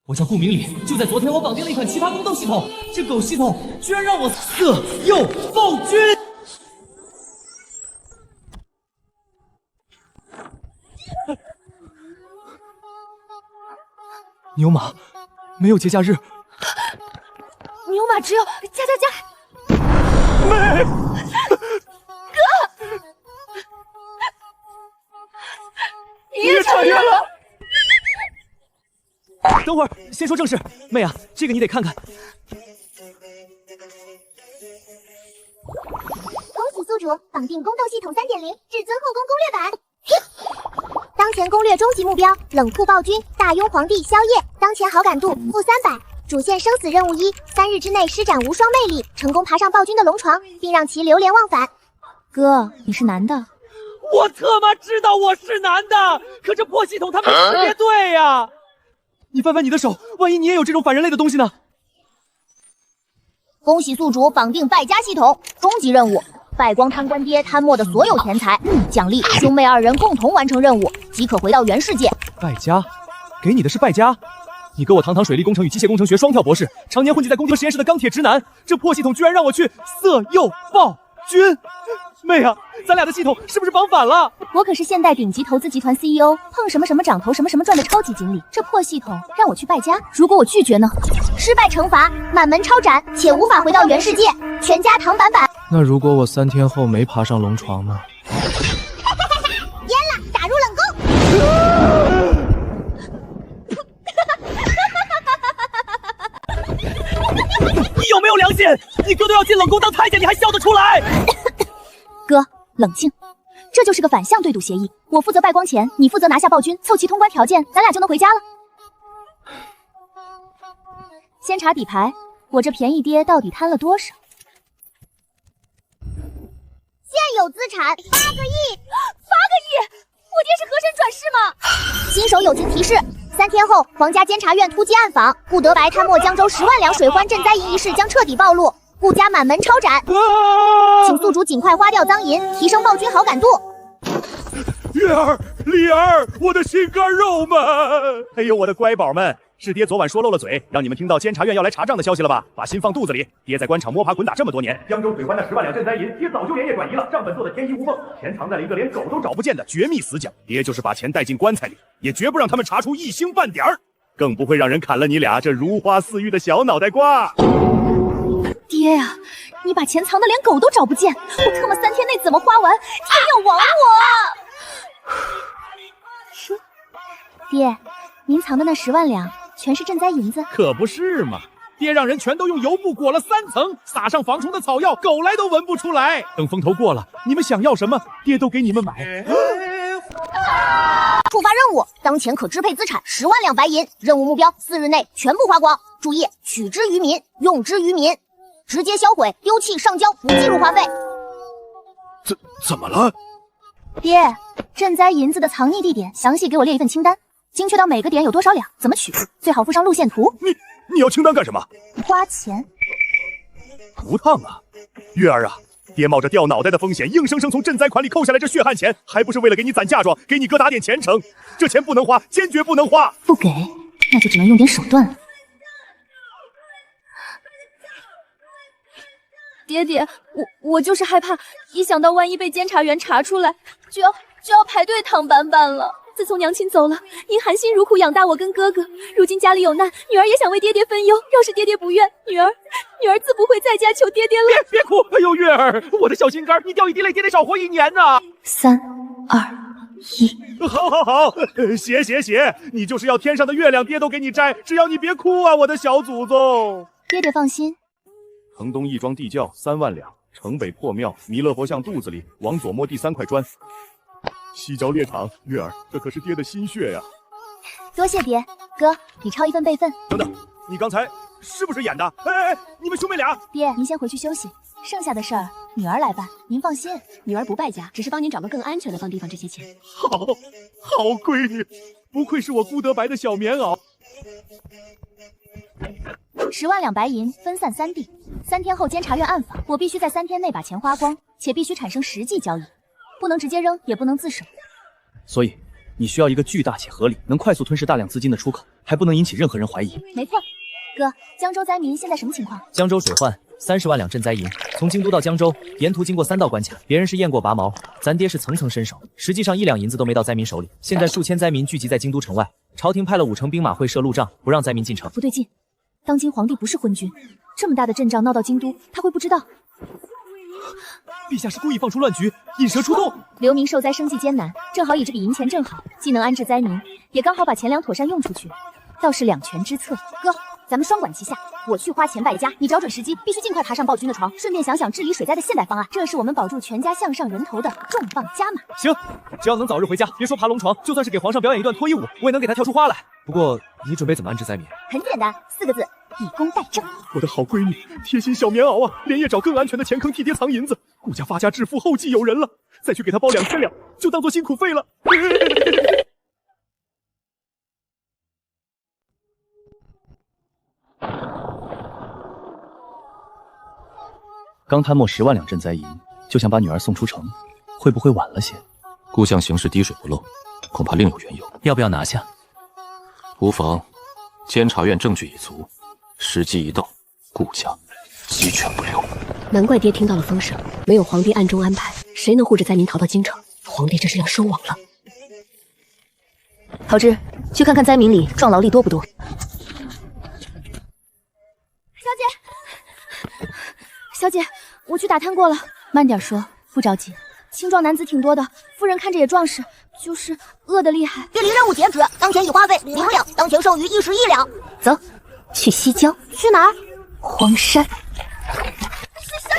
我叫顾明礼，就在昨天，我绑定了一款奇葩宫斗系统，这狗系统居然让我色诱暴君。牛马没有节假日，牛马只有加。妹，哥，你也穿越了。等会儿，先说正事。妹啊，这个你得看看。恭喜宿主绑定宫斗系统3.0至尊后宫攻略版。当前攻略终极目标：冷酷暴君大庸皇帝宵夜。当前好感度-300。主线生死任务1：3日之内施展无双魅力，成功爬上暴君的龙床，并让其流连忘返。哥，你是男的？我特妈知道我是男的，可这破系统它没识别对呀！你翻翻你的手，万一你也有这种反人类的东西呢？恭喜宿主绑定败家系统，终极任务：败光贪官爹贪没的所有钱财，奖励兄妹2人共同完成任务即可回到原世界。败家，给你的是败家。你哥我堂堂水利工程与机械工程学双跳博士，常年混迹在工地和实验室的钢铁直男，这破系统居然让我去色诱暴君。妹啊，咱俩的系统是不是绑反了？我可是现代顶级投资集团 CEO， 碰什么什么涨投什么什么赚的超级经理。这破系统让我去败家，如果我拒绝呢？失败惩罚：满门抄斩，且无法回到原世界，全家躺板板。那如果我3天后没爬上龙床呢？淹了，打入冷宫。你有没有良心？你哥都要进冷宫当太监，你还笑得出来？哥，冷静，这就是个反向对赌协议。我负责败光钱，你负责拿下暴君，凑齐通关条件，咱俩就能回家了。先查底牌，我这便宜爹到底贪了多少？现有资产8个亿8个亿！我爹是河神转世吗？新手友情提示：3天后，皇家监察院突击暗访，顾德白贪没江州10万两水患赈灾银一事将彻底暴露，顾家满门抄斩。请宿主尽快花掉赃银，提升暴君好感度。月儿、丽儿，我的心肝肉们！哎呦，我的乖宝们！是爹昨晚说漏了嘴，让你们听到监察院要来查账的消息了吧？把心放肚子里。爹在官场摸爬滚打这么多年，江州水患那10万两赈灾银，爹早就连夜转移了，账本做的天衣无缝，钱藏在了一个连狗都找不见的绝密死角。爹就是把钱带进棺材里，也绝不让他们查出一星半点儿，更不会让人砍了你俩这如花似玉的小脑袋瓜。爹呀，你把钱藏的连狗都找不见，我特么3天内怎么花完？天要亡我！爹，您藏的那10万两全是赈灾银子？可不是嘛！爹让人全都用油布裹了3层，撒上防虫的草药，狗来都闻不出来。等风头过了，你们想要什么，爹都给你们买。触发任务：当前可支配资产10万两白银，任务目标4日内全部花光。注意，取之于民，用之于民，直接销毁、丢弃、上交，不计入花费。怎么了？爹，赈灾银子的藏匿地点，详细给我列一份清单，精确到每个点有多少两，怎么取，最好附上路线图。你要清单干什么？花钱。不烫啊，月儿啊！爹冒着掉脑袋的风险，硬生生从赈灾款里扣下来这血汗钱，还不是为了给你攒嫁妆，给你哥打点前程？这钱不能花，坚决不能花！不给，那就只能用点手段了。爹爹，我就是害怕，一想到万一被监察员查出来，就要排队躺板板了。自从娘亲走了，您含辛茹苦养大我跟哥哥，如今家里有难，女儿也想为爹爹分忧。要是爹爹不愿，女儿自不会在家求爹爹了。别哭！哎呦，月儿，我的小心肝，你掉一滴泪，爹得少活1年呢。3、2、1，好，写，你就是要天上的月亮，爹都给你摘，只要你别哭啊，我的小祖宗。爹爹放心。城东义庄地窖3万两，城北破庙弥勒佛像肚子里，往左摸第3块砖。西郊猎场，月儿，这可是爹的心血呀！多谢爹，哥，你抄一份备份。等等，你刚才是不是演的？哎，你们兄妹俩！爹，您先回去休息，剩下的事儿女儿来办，您放心。女儿不败家，只是帮您找个更安全的放地方这些钱。好闺女，不愧是我顾德白的小棉袄。10万两白银分散3地，3天后监察院暗访，我必须在3天内把钱花光，且必须产生实际交易，不能直接扔，也不能自首。所以你需要一个巨大且合理、能快速吞噬大量资金的出口，还不能引起任何人怀疑。没错，哥，江州灾民现在什么情况？江州水患30万两赈灾银，从京都到江州，沿途经过3道关卡，别人是雁过拔毛，咱爹是层层伸手，实际上1两银子都没到灾民手里。现在数千灾民聚集在京都城外，朝廷派了5成兵马会设路障，不让灾民进城。不对劲，当今皇帝不是昏君，这么大的阵仗闹到京都，他会不知道？陛下是故意放出乱局，引蛇出洞。流民受灾生计艰难，正好以这笔银钱正好，既能安置灾民，也刚好把钱粮妥善用出去，倒是两全之策。哥，咱们双管齐下，我去花钱败家，你找准时机，必须尽快爬上暴君的床，顺便想想治理水灾的现代方案，这是我们保住全家向上人头的重磅加码。行，只要能早日回家，别说爬龙床，就算是给皇上表演一段脱衣舞，我也能给他跳出花来。不过你准备怎么安置灾民？很简单，4个字：以工代政。我的好闺女，贴心小棉袄啊，连夜找更安全的钱坑替爹藏银子。顾家发家致富，后继有人了，再去给他包2000两，就当做辛苦费了。刚贪没10万两赈灾银，就想把女儿送出城，会不会晚了些？故乡形势滴水不漏，恐怕另有缘由。要不要拿下？无妨，监察院证据已足，时机一到，顾家鸡犬不留。难怪爹听到了风声，没有皇帝暗中安排，谁能护着灾民逃到京城？皇帝这是要收网了。桃枝，去看看灾民里壮劳力多不多。小姐，我去打探过了，慢点说，不着急。青壮男子挺多的，夫人看着也壮实，就是饿得厉害。月离任务截止，当前已花费0两，当前剩余1时1两。走，去西郊。去哪儿？荒山。小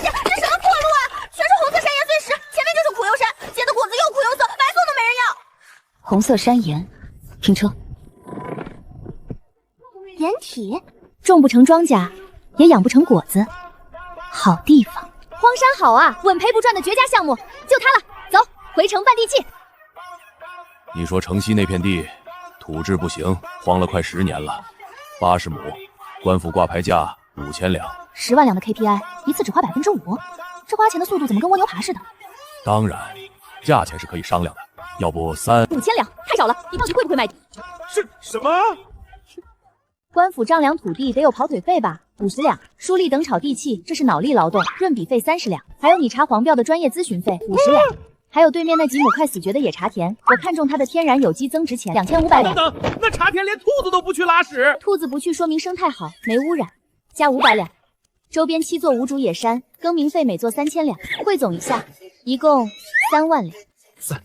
姐，这什么破路啊？全是红色山岩碎石，前面就是苦油山，结的果子又苦又涩，白送都没人要。红色山岩，停车。掩体种不成庄稼，也养不成果子。好地方，荒山好啊，稳赔不赚的绝佳项目，就它了。走，回城办地契。你说城西那片地土质不行，荒了快10年了，80亩，官府挂牌价5000两，10万两的 KPI，一次只花5%，这花钱的速度怎么跟蜗牛爬似的？当然，价钱是可以商量的，要不5000两太少了，你到底会不会卖地？是什么？官府丈量土地得有跑腿费吧？50两，书吏等炒地契，这是脑力劳动，润笔费30两，还有你查黄标的专业咨询费50两，还有对面那几亩快死绝的野茶田，我看中它的天然有机增值钱2500两。等等，那茶田连兔子都不去拉屎，兔子不去说明生态好，没污染，加500两。周边7座无主野山，更名费每座3000两，汇总一下，一共3万两。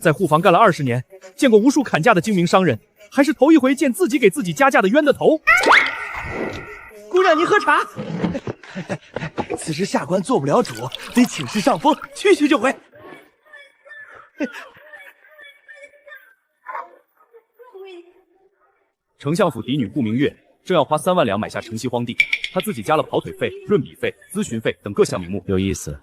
在户房干了20年，见过无数砍价的精明商人，还是头一回见自己给自己加价的冤的头。姑娘，您喝茶。此时下官做不了主，得请示上峰，去就回。丞相府嫡女顾明月正要花3万两买下城西荒地，她自己加了跑腿费、润笔费、咨询费等各项名目。有意思，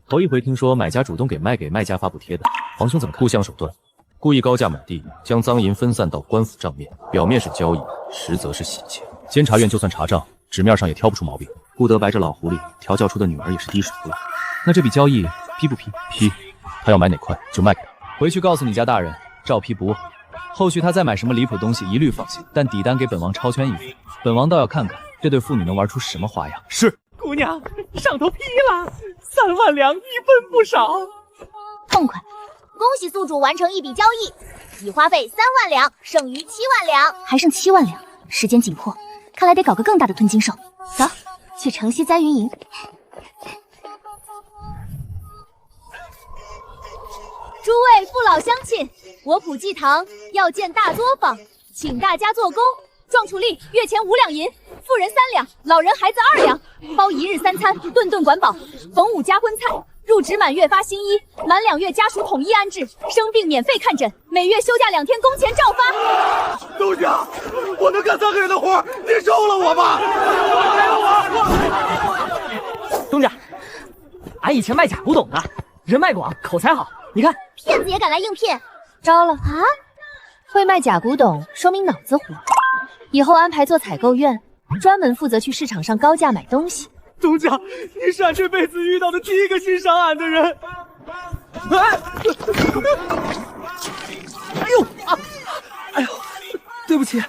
头一回听说买家主动给卖家发补贴的，皇兄怎么看？故乡手段，故意高价买地，将赃银分散到官府账面，表面是交易，实则是洗钱。监察院就算查账，纸面上也挑不出毛病。顾德白这老狐狸调教出的女儿也是滴水不漏。那这笔交易批不批？批，他要买哪块就卖给他。回去告诉你家大人，照批不误。后续他再买什么离谱东西，一律放心，但底单给本王超圈一份。本王倒要看看这对父女能玩出什么花样。是，姑娘，上头批了，3万两，一分不少。痛快！恭喜宿主完成一笔交易，已花费3万两，剩余7万两，还剩7万两，时间紧迫，看来得搞个更大的吞金兽。走，去城西灾云营。诸位父老乡亲，我普济堂要建大作坊，请大家做工。壮处吏月前5两银，妇人3两，老人孩子2两，包1日3餐，顿顿管饱。逢5加荤菜，入职满月发新衣，满2月家属统一安置，生病免费看诊，每月休假2天，工钱照发。东家，我能干3个人的活，您收了我吧。东家，俺以前卖假古董的，人脉广，口才好，你看。骗子也敢来应聘，招了啊！会卖假古董，说明脑子活。以后安排做采购院，专门负责去市场上高价买东西。东家，你是俺这辈子遇到的第一个欣赏俺的人。哎呦啊！哎呦，对不起，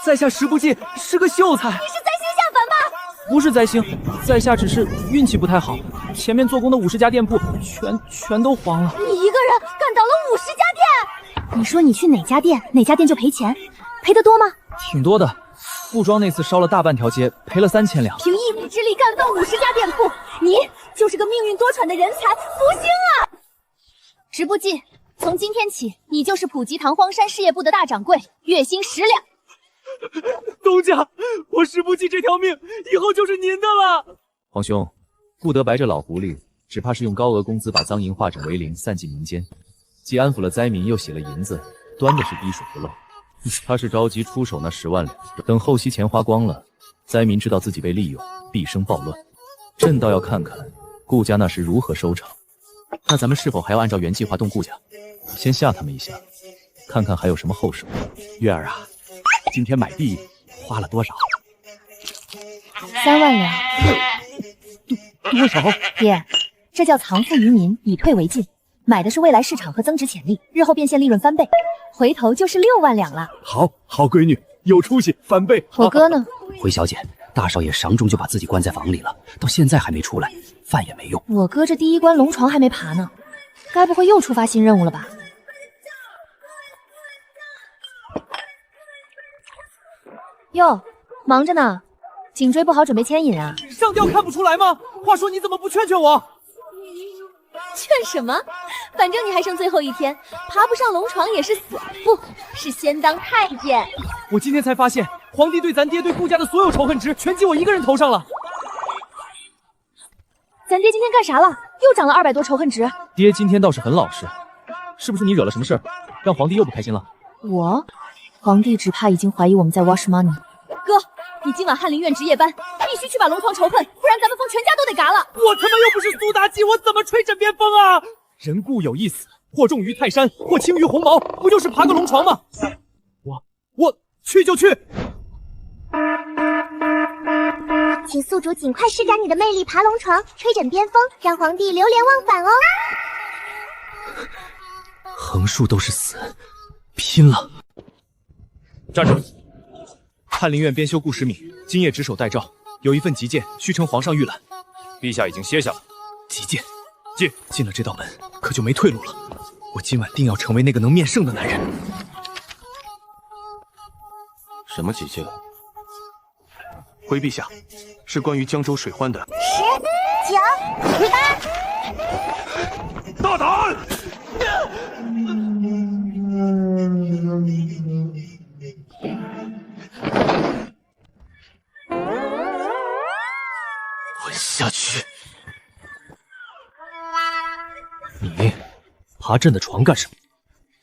在下十不济是个秀才。你是灾星下凡吧？不是灾星，在下只是运气不太好，前面做工的50家店铺全都黄了。你一个人干倒了50家店？你说你去哪家店，哪家店就赔钱，赔得多吗？挺多的，布庄那次烧了大半条街，赔了3000两。凭一己之力干翻50家店铺，你就是个命运多舛的人才，福星啊！直不记，从今天起，你就是普吉堂荒山事业部的大掌柜，月薪10两。东家，我十不记这条命以后就是您的了。皇兄，顾德白这老狐狸，只怕是用高额工资把赃银化整为零，散尽民间，既安抚了灾民，又洗了银子，端的是滴水不漏。他是着急出手那10万两，等后期钱花光了，灾民知道自己被利用，必生暴乱。朕倒要看看顾家那时如何收场。那咱们是否还要按照原计划动顾家？先吓他们一下，看看还有什么后手。月儿啊，今天买地花了多少？3万两。多少？爹，这叫藏富于民，以退为进。买的是未来市场和增值潜力，日后变现利润翻倍，回头就是6万两了。好闺女，有出息，翻倍。我哥呢？回小姐，大少爷晌中就把自己关在房里了，到现在还没出来，饭也没用。我哥这第一关龙床还没爬呢，该不会又触发新任务了吧？哟，忙着呢，颈椎不好，准备牵引啊？上吊看不出来吗？话说你怎么不劝劝我？劝什么？反正你还剩最后一天，爬不上龙床也是死，不是先当太监。我今天才发现，皇帝对咱爹对顾家的所有仇恨值全记我一个人头上了。咱爹今天干啥了？又涨了200多仇恨值。爹今天倒是很老实，是不是你惹了什么事儿，让皇帝又不开心了？我？皇帝只怕已经怀疑我们在 wash money。哥，你今晚翰林院值夜班，必须去把龙床仇恨，不然咱们风全家都得嘎了。我他妈又不是苏妲己，我怎么吹枕边风啊？人固有一死，或重于泰山，或轻于鸿毛，不就是爬个龙床吗？我去就去。请宿主尽快施展你的魅力，爬龙床，吹枕边风，让皇帝流连忘返哦。横竖都是死，拼了！站住！翰林院编修顾时敏今夜值守待诏，有一份急件需呈皇上预览。陛下已经歇下了。急件，进了这道门，可就没退路了。我今晚定要成为那个能面圣的男人。什么急件？回陛下，是关于江州水患的。10、9、8，大胆！滚下去！你爬朕的床干什么？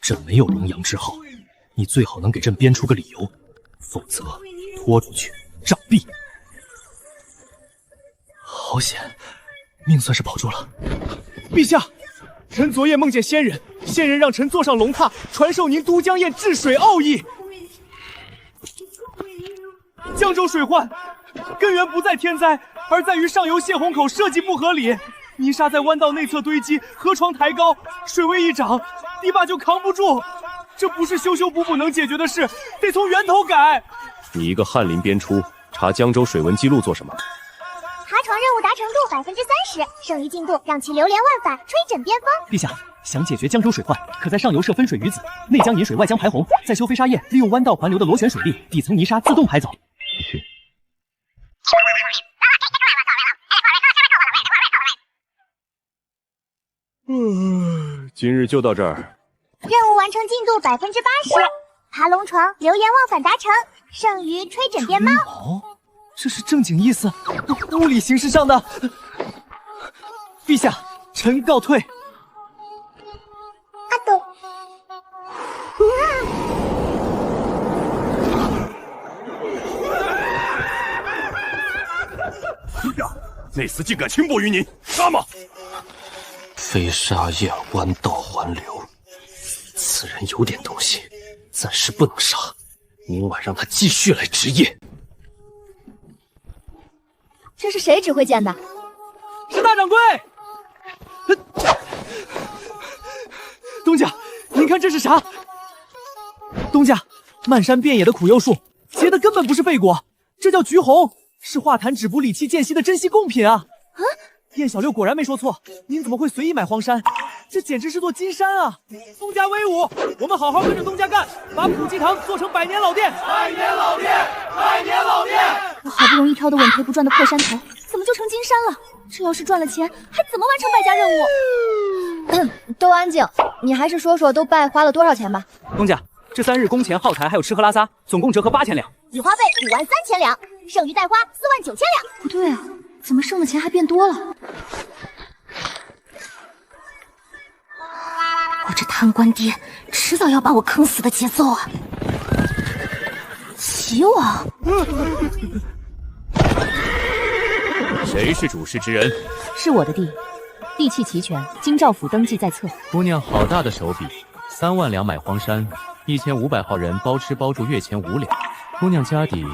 朕没有龙阳之好，你最好能给朕编出个理由，否则拖出去杖毙。好险，命算是保住了。陛下，臣昨夜梦见仙人，仙人让臣坐上龙榻，传授您都江堰治水奥义。江州水患根源不在天灾，而在于上游泄洪口设计不合理，泥沙在弯道内侧堆积，河床抬高，水位一涨，堤坝就扛不住。这不是修修补补能解决的事，得从源头改。你一个翰林编出，查江州水文记录做什么？爬床任务达成度30%，剩余进度让其流连忘返，吹枕边风。陛下，想解决江州水患，可在上游设分水鱼子，内江引水，外江排洪，再修飞沙堰，利用弯道环流的螺旋水力，底层泥沙自动排走。去。今日就到这儿。任务完成进度80%，爬龙床流连忘返达成，剩余吹枕边猫。这是正经意思，物理形式上的。陛下，臣告退。阿斗。那厮竟敢轻薄于您，杀吗？飞沙堰弯道环流，此人有点东西，暂时不能杀，明晚让他继续来值夜。这是谁指挥剑的？是大掌柜。东家，您看这是啥？东家，漫山遍野的苦柚树，结的根本不是贝果，这叫橘红，是化痰止补、理气健息的珍稀贡品啊！啊，燕小六果然没说错，您怎么会随意买荒山？这简直是座金山啊！东家威武，我们好好跟着东家干，把普济堂做成百年老店！百年老店，百年老店！我好不容易挑的稳赔不赚的破山头，怎么就成金山了？这要是赚了钱，还怎么完成败家任务？都安静，你还是说说都败花了多少钱吧。东家，这3日工钱、耗材还有吃喝拉撒，总共折合8000两。已花费53000两，剩余待花49000两。不对啊，怎么剩的钱还变多了？我这贪官爹迟早要把我坑死的节奏啊！齐王，谁是主事之人？是我的弟，地契齐全，京兆府登记在册。姑娘好大的手笔，3万两买荒山，1500号人包吃包住，月钱5两。姑娘家底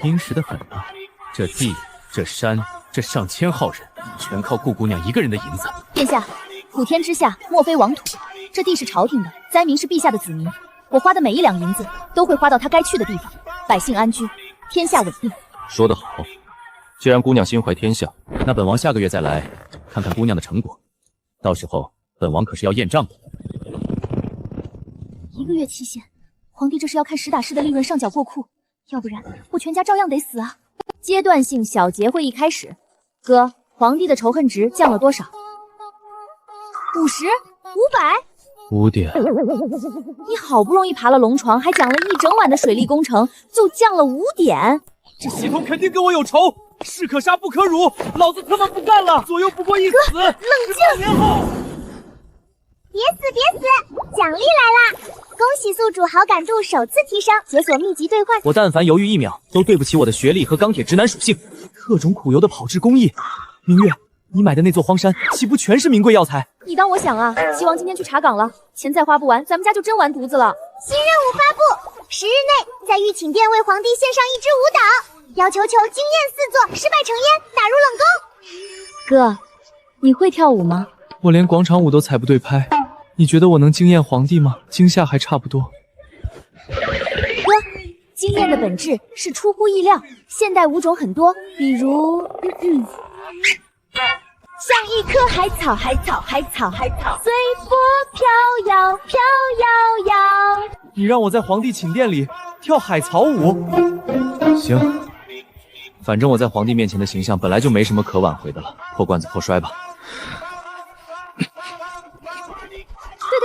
殷实的很啊，这地、这山、这上千号人，全靠顾姑娘一个人的银子。殿下，普天之下莫非王土，这地是朝廷的，灾民是陛下的子民。我花的每1两银子都会花到他该去的地方，百姓安居，天下稳定。说得好，既然姑娘心怀天下，那本王下个月再来看看姑娘的成果，到时候本王可是要验账的。1个月期限，皇帝这是要看实打实的利润上缴过库，要不然我全家照样得死啊！阶段性小结会议开始，哥，皇帝的仇恨值降了多少？50、500？5点。你好不容易爬了龙床，还讲了1整晚的水利工程，就降了5点。这系统肯定跟我有仇，士可杀不可辱，老子他妈不干了！左右不过一死。哥，冷静。年后，别死！奖励来啦！恭喜宿主好感度首次提升，解锁秘籍兑换。我但凡犹豫1秒，都对不起我的学历和钢铁直男属性。各种苦油的炮制工艺，明月，你买的那座荒山，岂不全是名贵药材？你当我想啊？希望今天去查岗了，钱再花不完，咱们家就真完犊子了。新任务发布，10日内在御寝殿为皇帝献上1支舞蹈，要求惊艳4座，失败成烟，打入冷宫。哥，你会跳舞吗？我连广场舞都踩不对拍，你觉得我能惊艳皇帝吗？惊吓还差不多。哥，惊艳的本质是出乎意料，现代舞种很多，比如，像一棵海草，随波飘摇，你让我在皇帝寝殿里跳海草舞？行，反正我在皇帝面前的形象本来就没什么可挽回的了，破罐子破摔吧。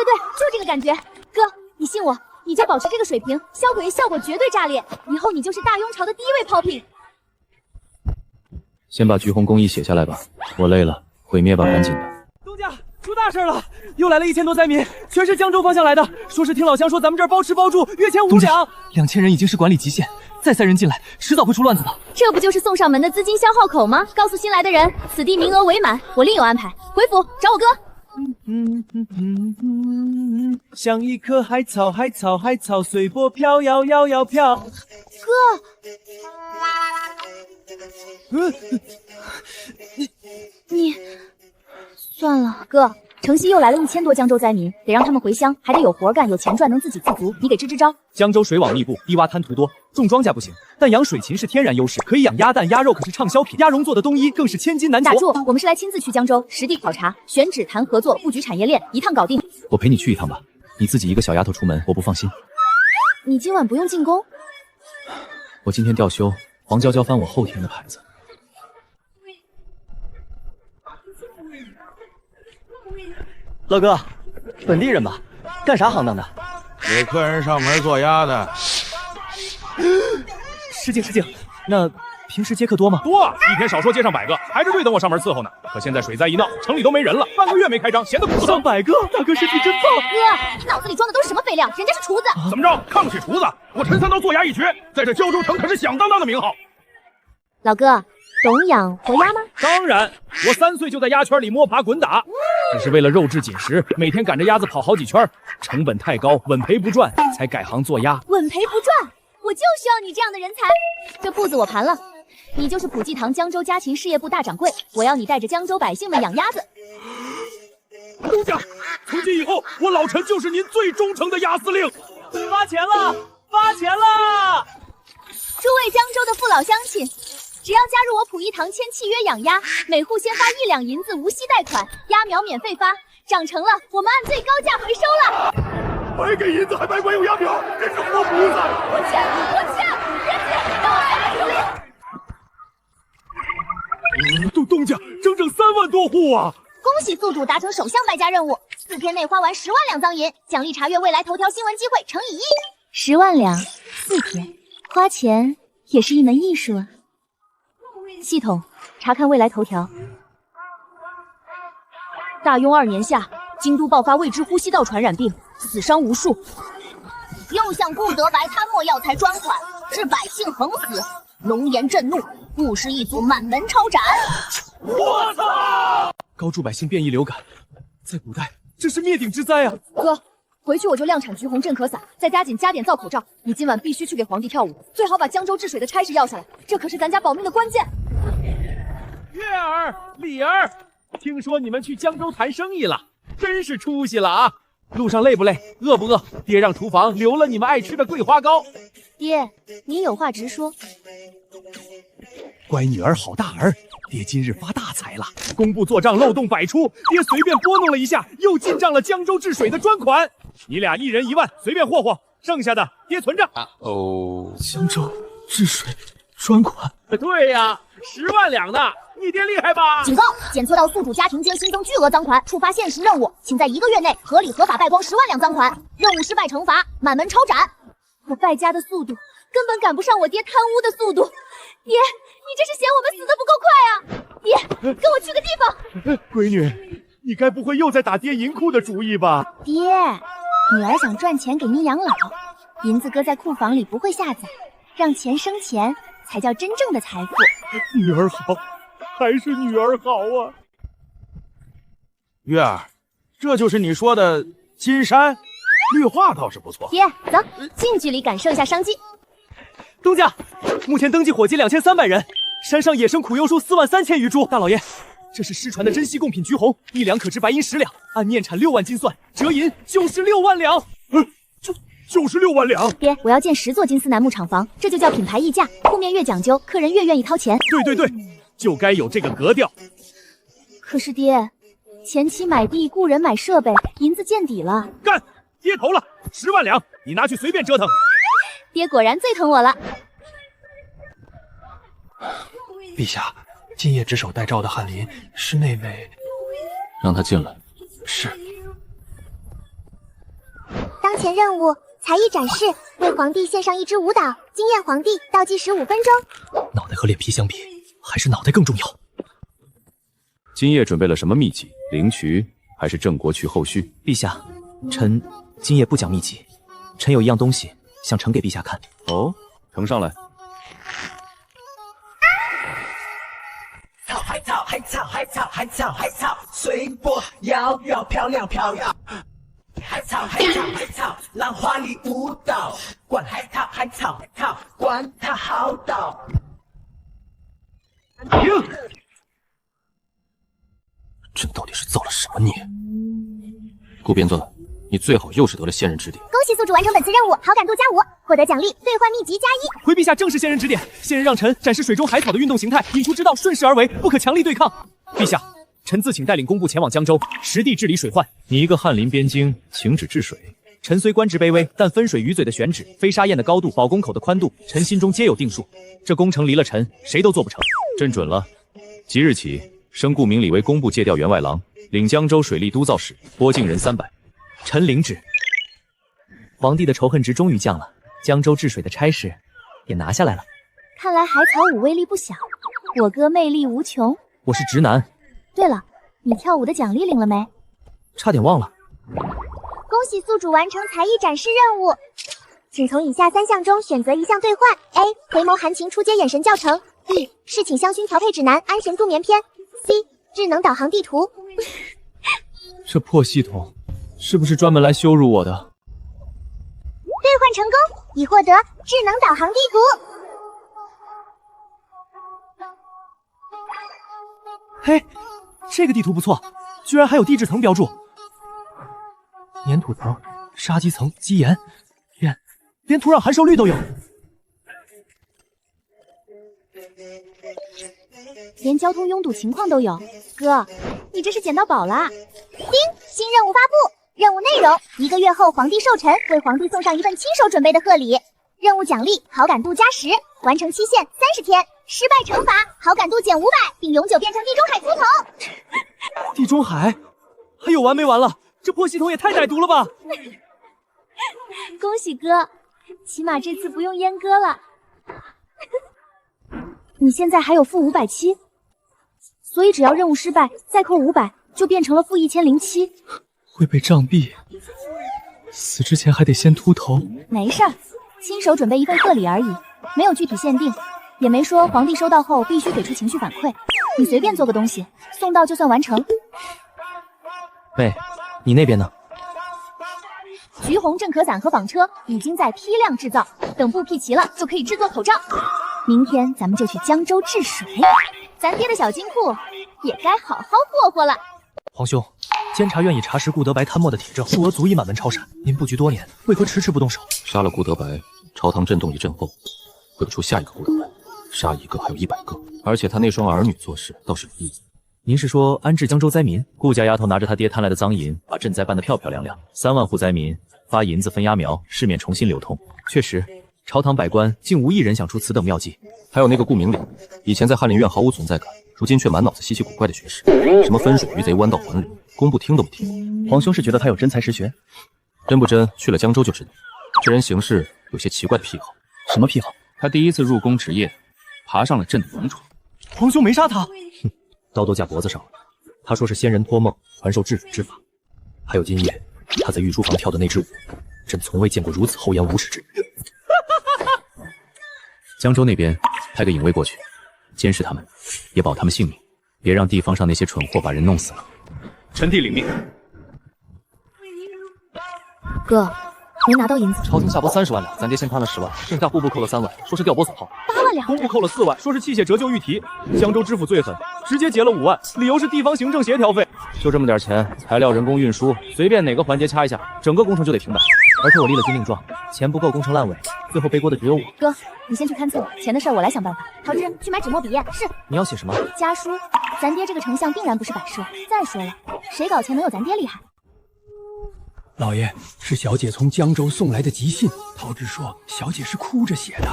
对，就这个感觉。哥，你信我，你就保持这个水平，销鬼效果绝对炸裂，以后你就是大雍朝的第1位炮品。先把橘红工艺写下来吧，我累了，毁灭吧，赶紧的。东家，出大事了！又来了1000多灾民，全是江州方向来的，说是听老乡说咱们这儿包吃包住，月钱5两。2000人已经是管理极限，再塞人进来，迟早会出乱子的。这不就是送上门的资金消耗口吗？告诉新来的人，此地名额未满，我另有安排。回府找我哥。像一棵海草，随波飘摇，飘。哥，你算了，哥，城西又来了1000多江州灾民，得让他们回乡，还得有活干，有钱赚，能自给自足。你给支招。江州水网密布，低洼滩涂多，种庄稼不行，但养水禽是天然优势，可以养鸭蛋、鸭肉可是畅销品，鸭绒做的冬衣更是千金难求。打住，我们是来亲自去江州实地考察、选址、谈合作、布局产业链，一趟搞定。我陪你去一趟吧，你自己一个小丫头出门，我不放心。你今晚不用进宫？我今天调休，黄娇娇翻我后天的牌子。老哥，本地人吧？干啥行当的？给客人上门做鸭的。失敬，那平时接客多吗？多，一天少说接上100个，排着队等我上门伺候呢。可现在水灾一闹，城里都没人了，半个月没开张，闲得不上100个，大哥身体真棒。哥，你脑子里装的都是什么废料？人家是厨子。怎么着？看不起厨子？我陈三刀做鸭一绝，在这胶州城可是响当当的名号。老哥，懂养活鸭吗？当然，我3岁就在鸭圈里摸爬滚打，只是为了肉质紧实，每天赶着鸭子跑好几圈，成本太高，稳赔不赚，才改行做鸭。稳赔不赚，我就需要你这样的人才。这铺子我盘了，你就是普济堂江州家禽事业部大掌柜，我要你带着江州百姓们养鸭子。东家，从今以后，我老陈就是您最忠诚的鸭司令。发钱了，发钱啦！诸位江州的父老乡亲，只要加入我溥仪堂签契约养鸭，每户先发1两银子，无息贷款，鸭苗免费发，长成了我们按最高价回收了。白给银子还白管有鸭苗，真是活菩萨！我欠，人家让我来处理。东家整整3万多户啊！恭喜宿主达成首项败家任务，4天内花完10万两赃银，奖励查阅未来头条新闻机会乘以1。10万两，4天，花钱也是一门艺术啊。系统查看未来头条。大雍2年夏，京都爆发未知呼吸道传染病，死伤无数。又向顾德白贪墨药材专款，致百姓横死，龙颜震怒，误事一族满门抄斩。我操！高筑百姓变异流感，在古代这是灭顶之灾啊！哥，回去我就量产橘红镇咳散，再加紧加点造口罩。你今晚必须去给皇帝跳舞，最好把江州治水的差事要下来，这可是咱家保命的关键。月儿、李儿，听说你们去江州谈生意了，真是出息了啊！路上累不累？饿不饿？爹让厨房留了你们爱吃的桂花糕。爹，您有话直说。乖女儿好大儿，爹今日发大财了！工部做账漏洞百出，爹随便拨弄了一下，又进账了江州治水的专款。你俩1人1万，随便霍霍，剩下的爹存着。江州治水专款？对呀，10万两呢，你爹厉害吧？警告：检测到宿主家庭间新增巨额赃款，触发限时任务，请在1个月内合理合法败光10万两赃款。任务失败惩罚满门抄斩。我败家的速度根本赶不上我爹贪污的速度。爹，你这是嫌我们死得不够快啊！爹，跟我去个地方。闺女，你该不会又在打爹银库的主意吧？爹，女儿想赚钱给您养老，银子搁在库房里不会下载，让钱生钱才叫真正的财富。女儿好，还是女儿好啊！月儿，这就是你说的金山？绿化倒是不错。爹，走，近距离感受一下商机。东家，目前登记伙计2300人，山上野生苦柚树43000余株。大老爷，这是失传的珍稀贡品橘红，1两可值白银10两，按年产6万斤算，折银96万两。96万两！爹，我要建10座金丝楠木厂房，这就叫品牌溢价，铺面越讲究，客人越愿意掏钱。对，就该有这个格调。可是爹，前期买地雇人买设备，银子见底了。干！爹投了10万两，你拿去随便折腾。爹果然最疼我了。陛下，今夜值守待诏的翰林是那位，让他进来。是。当前任务才艺展示，为皇帝献上一支舞蹈，惊艳皇帝，倒计时5分钟。脑袋和脸皮相比，还是脑袋更重要。今夜准备了什么秘籍？灵渠还是郑国渠后续？陛下，臣今夜不讲秘籍，臣有一样东西想呈给陛下看。哦，呈上来。海草，随波摇摇，漂亮。海草，浪花里舞蹈，管海草，管它好歹。停！朕到底是造了什么孽？顾鞭子，你最好又是得了仙人指点。恭喜宿主完成本次任务，好感度+5，获得奖励兑换秘籍+1。回陛下正是仙人指点，仙人让臣展示水中海草的运动形态，引出之道，顺势而为，不可强力对抗。陛下，臣自请带领工部前往江州，实地治理水患。你一个翰林边京，请旨治水。臣虽官职卑微，但分水鱼嘴的选址、飞沙堰的高度、保宫口的宽度，臣心中皆有定数。这工程离了臣，谁都做不成。朕准了，即日起升顾明礼为工部借调员外郎，领江州水利督造使，拨进人300。臣领旨。皇帝的仇恨值终于降了，江州治水的差事也拿下来了。看来海草舞威力不小，我哥魅力无穷。我是直男。对了，你跳舞的奖励领了没？差点忘了。恭喜宿主完成才艺展示任务，请从以下3项中选择1项兑换。A. 回眸含情初阶眼神教程。B. 侍寝香薰调配指南安神助眠篇。C. 智能导航地图。这破系统是不是专门来羞辱我的？兑换成功，已获得智能导航地图。嘿，这个地图不错，居然还有地质层标注。粘土层、沙基层、基岩，连土壤含受率都有，连交通拥堵情况都有。哥，你这是捡到宝啦！叮，新任务发布。任务内容：1个月后皇帝寿辰，为皇帝送上一份亲手准备的贺礼。任务奖励：好感度加10，完成期限30天。失败惩罚：好感度减500，并永久变成地中海粗头。地中海，还有完没完了？这破系统也太歹毒了吧！恭喜哥，起码这次不用阉割了。你现在还有负570，所以只要任务失败，再扣500，就变成了负1007。会被杖毙，死之前还得先秃头。没事儿，亲手准备一份贺礼而已，没有具体限定，也没说皇帝收到后必须给出情绪反馈，你随便做个东西，送到就算完成。妹，你那边呢？橘红镇可伞和纺车已经在批量制造，等布匹齐了就可以制作口罩。明天咱们就去江州治水，咱爹的小金库也该好好霍霍了。皇兄，监察院已查实顾德白贪墨的铁证，数额足以满门抄斩。您布局多年，为何迟迟不动手？杀了顾德白，朝堂震动一阵后，会有出下一个顾德白，杀一个还有100个，而且他那双儿女做事倒是有意义。您是说安置江州灾民？顾家丫头拿着他爹贪来的赃银，把赈灾办得漂漂亮亮，3万户灾民发银子分芽苗，市面重新流通。确实，朝堂百官竟无一人想出此等妙计。还有那个顾明礼，以前在翰林院毫无存在感，如今却满脑子稀奇古怪的学识，什么分水鱼贼、弯道还流，公布听都没听。皇兄是觉得他有真才实学？真不真，去了江州就知道。这人行事有些奇怪的癖好。什么癖好？他第一次入宫值夜，爬上了朕的龙床。皇兄没杀他？哼，刀都架脖子上了。他说是仙人托梦传授治水之法。还有今夜他在御书房跳的那支舞，朕从未见过如此厚颜无耻之人。江州那边派个影卫过去，监视他们，也保他们性命，别让地方上那些蠢货把人弄死了。臣弟领命。哥，没拿到银子。朝廷下拨30万两，咱爹先贪了10万，剩下户部扣了3万，说是调拨损耗。8万两。工部扣了4万，说是器械折旧预提。江州知府最狠，直接结了5万，理由是地方行政协调费。就这么点钱，材料、人工、运输，随便哪个环节掐一下，整个工程就得停摆。而且我立了军令状，钱不够，工程烂尾，最后背锅的只有我。哥，你先去看册，钱的事我来想办法。陶之，去买纸墨笔砚。是。你要写什么？家书。咱爹这个丞相定然不是摆设。再说了，谁搞钱能有咱爹厉害？老爷，是小姐从江州送来的急信。陶之说，小姐是哭着写的。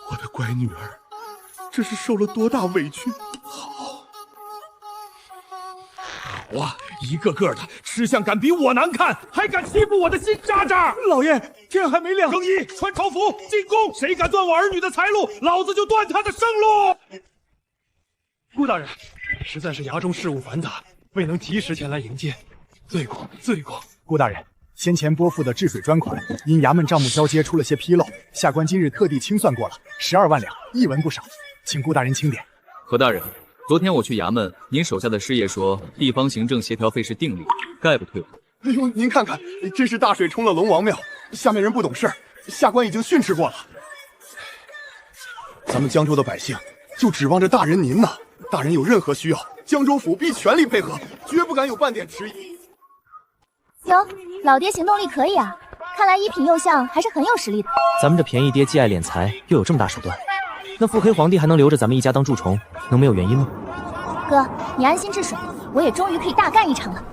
我的乖女儿，这是受了多大委屈？好啊，一个个的吃相敢比我难看，还敢欺负我的新渣渣！老爷，天还没亮，更衣，穿朝服，进宫！谁敢断我儿女的财路，老子就断他的生路！顾大人，实在是衙中事务繁杂，未能及时前来迎接，罪过罪过。顾大人，先前拨付的治水专款，因衙门账目交接出了些纰漏，下官今日特地清算过了，12万两，一文不少，请顾大人清点。何大人，昨天我去衙门，您手下的师爷说地方行政协调费是定例，概不退还。哎呦，您看看，真是大水冲了龙王庙，下面人不懂事，下官已经训斥过了。咱们江州的百姓就指望着大人您呢，大人有任何需要，江州府必全力配合，绝不敢有半点迟疑。哟，老爹行动力可以啊，看来一品右相还是很有实力的。咱们这便宜爹既爱敛财，又有这么大手段，那腹黑皇帝还能留着咱们一家当蛀虫，能没有原因吗？哥，你安心治水，我也终于可以大干一场了。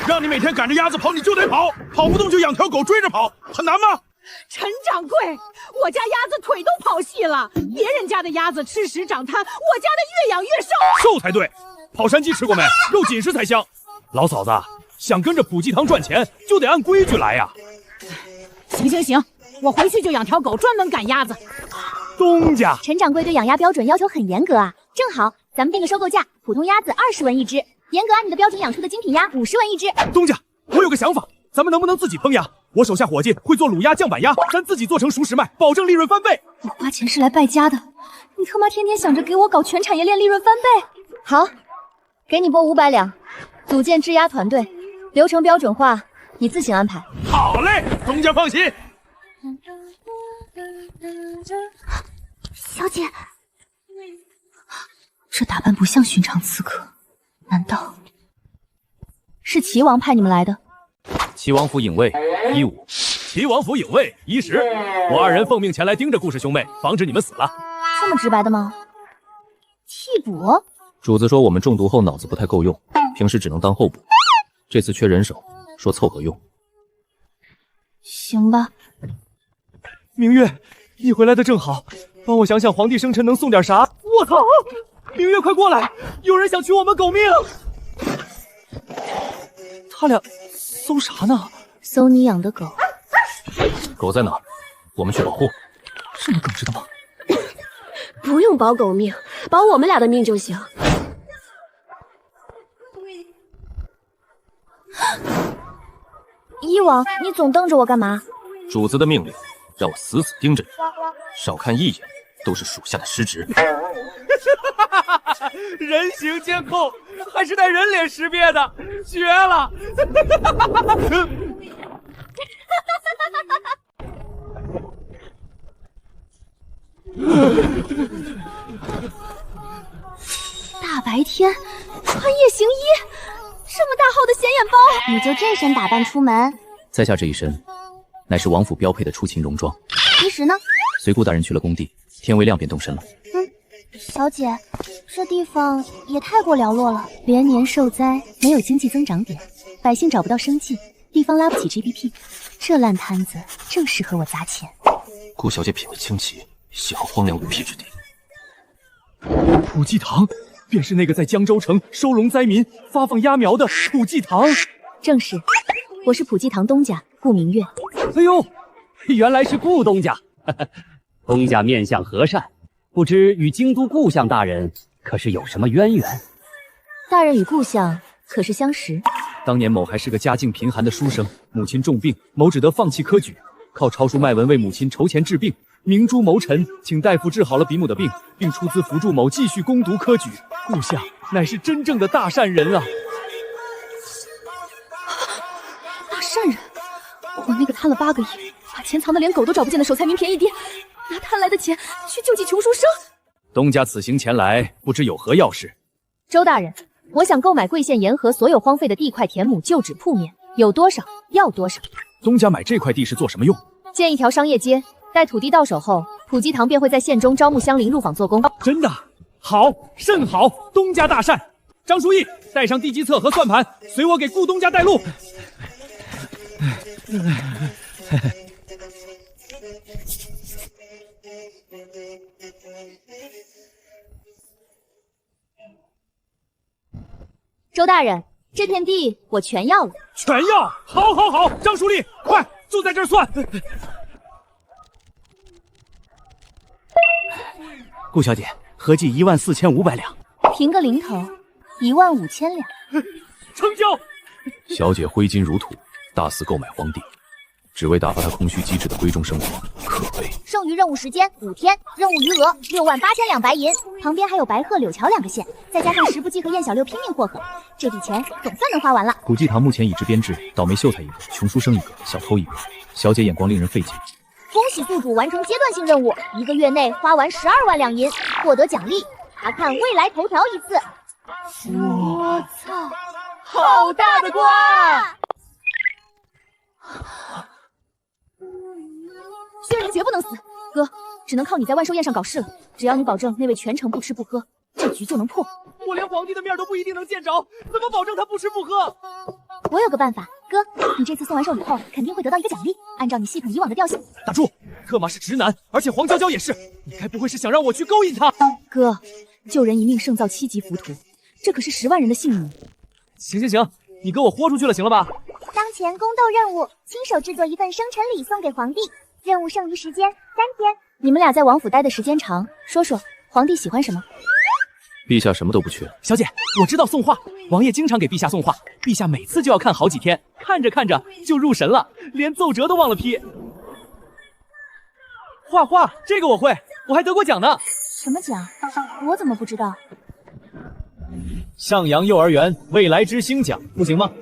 让你每天赶着鸭子跑，你就得跑，跑不动就养条狗追着跑，很难吗？陈掌柜，我家鸭子腿都跑细了，别人家的鸭子吃食长滩，我家的越养越瘦。瘦才对，跑山鸡吃过没？肉紧实才香。老嫂子，想跟着普济堂赚钱，就得按规矩来呀。行，我回去就养条狗，专门赶鸭子。东家，陈掌柜对养鸭标准要求很严格啊，正好咱们定个收购价，普通鸭子20文一只，严格按你的标准养出的精品鸭50文一只。东家，我有个想法，咱们能不能自己烹鸭？我手下伙计会做卤鸭、酱板鸭，咱自己做成熟食卖，保证利润翻倍。我花钱是来败家的，你他妈天天想着给我搞全产业链利润翻倍。好，给你拨500两，组建制鸭团队，流程标准化，你自行安排。好嘞，东家放心。小姐，这打扮不像寻常刺客，难道是齐王派你们来的？齐王府影卫15，齐王府影卫10，我2人奉命前来盯着顾氏兄妹，防止你们死了。这么直白的吗？替补？主子说我们中毒后脑子不太够用，平时只能当候补，这次缺人手，说凑合用。行吧。明月，你回来的正好，帮我想想皇帝生辰能送点啥。我操！明月，快过来，有人想取我们狗命！他俩搜啥呢？搜你养的狗。狗在哪儿？我们去保护。这么耿直的吗？不用保狗命，保我们俩的命就行。伊王，你总瞪着我干嘛？主子的命令，让我死死盯着你，少看一眼都是属下的失职。人形监控，还是带人脸识别的，绝了！大白天穿夜行衣，这么大号的显眼包，你就这身打扮出门？在下这一身，乃是王府标配的出勤戎装。其实呢？随顾大人去了工地，天未亮便动身了。小姐，这地方也太过寥落了，连年受灾，没有经济增长点，百姓找不到生计，地方拉不起 GDP， 这烂摊子正适合我砸钱。顾小姐品味清奇，喜好荒凉无僻之地。普济堂，便是那个在江州城收容灾民、发放鸭苗的普济堂。正是，我是普济堂东家顾明月。哎呦，原来是顾东家。东家面相和善，不知与京都顾相大人可是有什么渊源？大人与顾相可是相识？当年某还是个家境贫寒的书生，母亲重病，某只得放弃科举，靠抄书卖文为母亲筹钱治病。明珠谋臣，请大夫治好了比母的病，并出资扶助某继续攻读科举。顾相乃是真正的大善人啊！大善人，我那个贪了8个亿，把钱藏得连狗都找不见的守财民便宜爹，拿贪来的钱去救济穷书生。东家此行前来，不知有何要事？周大人，我想购买贵县沿河所有荒废的地块田亩旧址铺面，有多少要多少。东家买这块地是做什么用？建一条商业街，待土地到手后，普济堂便会在县中招募乡邻入坊做工。真的好，甚好，东家大善。张书义，带上地基册和算盘，随我给顾东家带路。周大人，这片地我全要了。全要？好，好，好！张书立，快，就在这儿算。顾小姐，合计14500两。评个零头，15000两。成交。小姐挥金如土，大肆购买荒地，只为打发她空虚机智的闺中生活，可悲。剩余任务时间5天，任务余额68000两白银，旁边还有白鹤、柳桥2个县，再加上石不济和燕小六拼命霍霍，这笔钱总算能花完了。普济堂目前已知编制，倒霉秀才1个，穷书生1个，小偷1个。小姐眼光令人费解。恭喜宿主完成阶段性任务，1个月内花完12万两银，获得奖励，查看未来头条1次。我操，好大的瓜！薛仁绝不能死，哥，只能靠你在万寿宴上搞事了。只要你保证那位全程不吃不喝，这局就能破。我连皇帝的面都不一定能见着，怎么保证他不吃不喝？我有个办法，哥，你这次送完寿以后，肯定会得到一个奖励，按照你系统以往的调性。打住！特玛是直男，而且黄娇娇也是，你该不会是想让我去勾引他？哥，救人一命胜造7级浮屠，这可是10万人的性命。行，你给我豁出去了，行了吧？当前宫斗任务，亲手制作一份生辰礼送给皇帝。任务剩余时间3天。你们俩在王府待的时间长，说说皇帝喜欢什么？陛下什么都不缺。小姐，我知道送画，王爷经常给陛下送画，陛下每次就要看好几天，看着看着就入神了，连奏折都忘了批。画画，这个我会，我还得过奖呢。什么奖？我怎么不知道？向阳幼儿园未来之星奖，不行吗？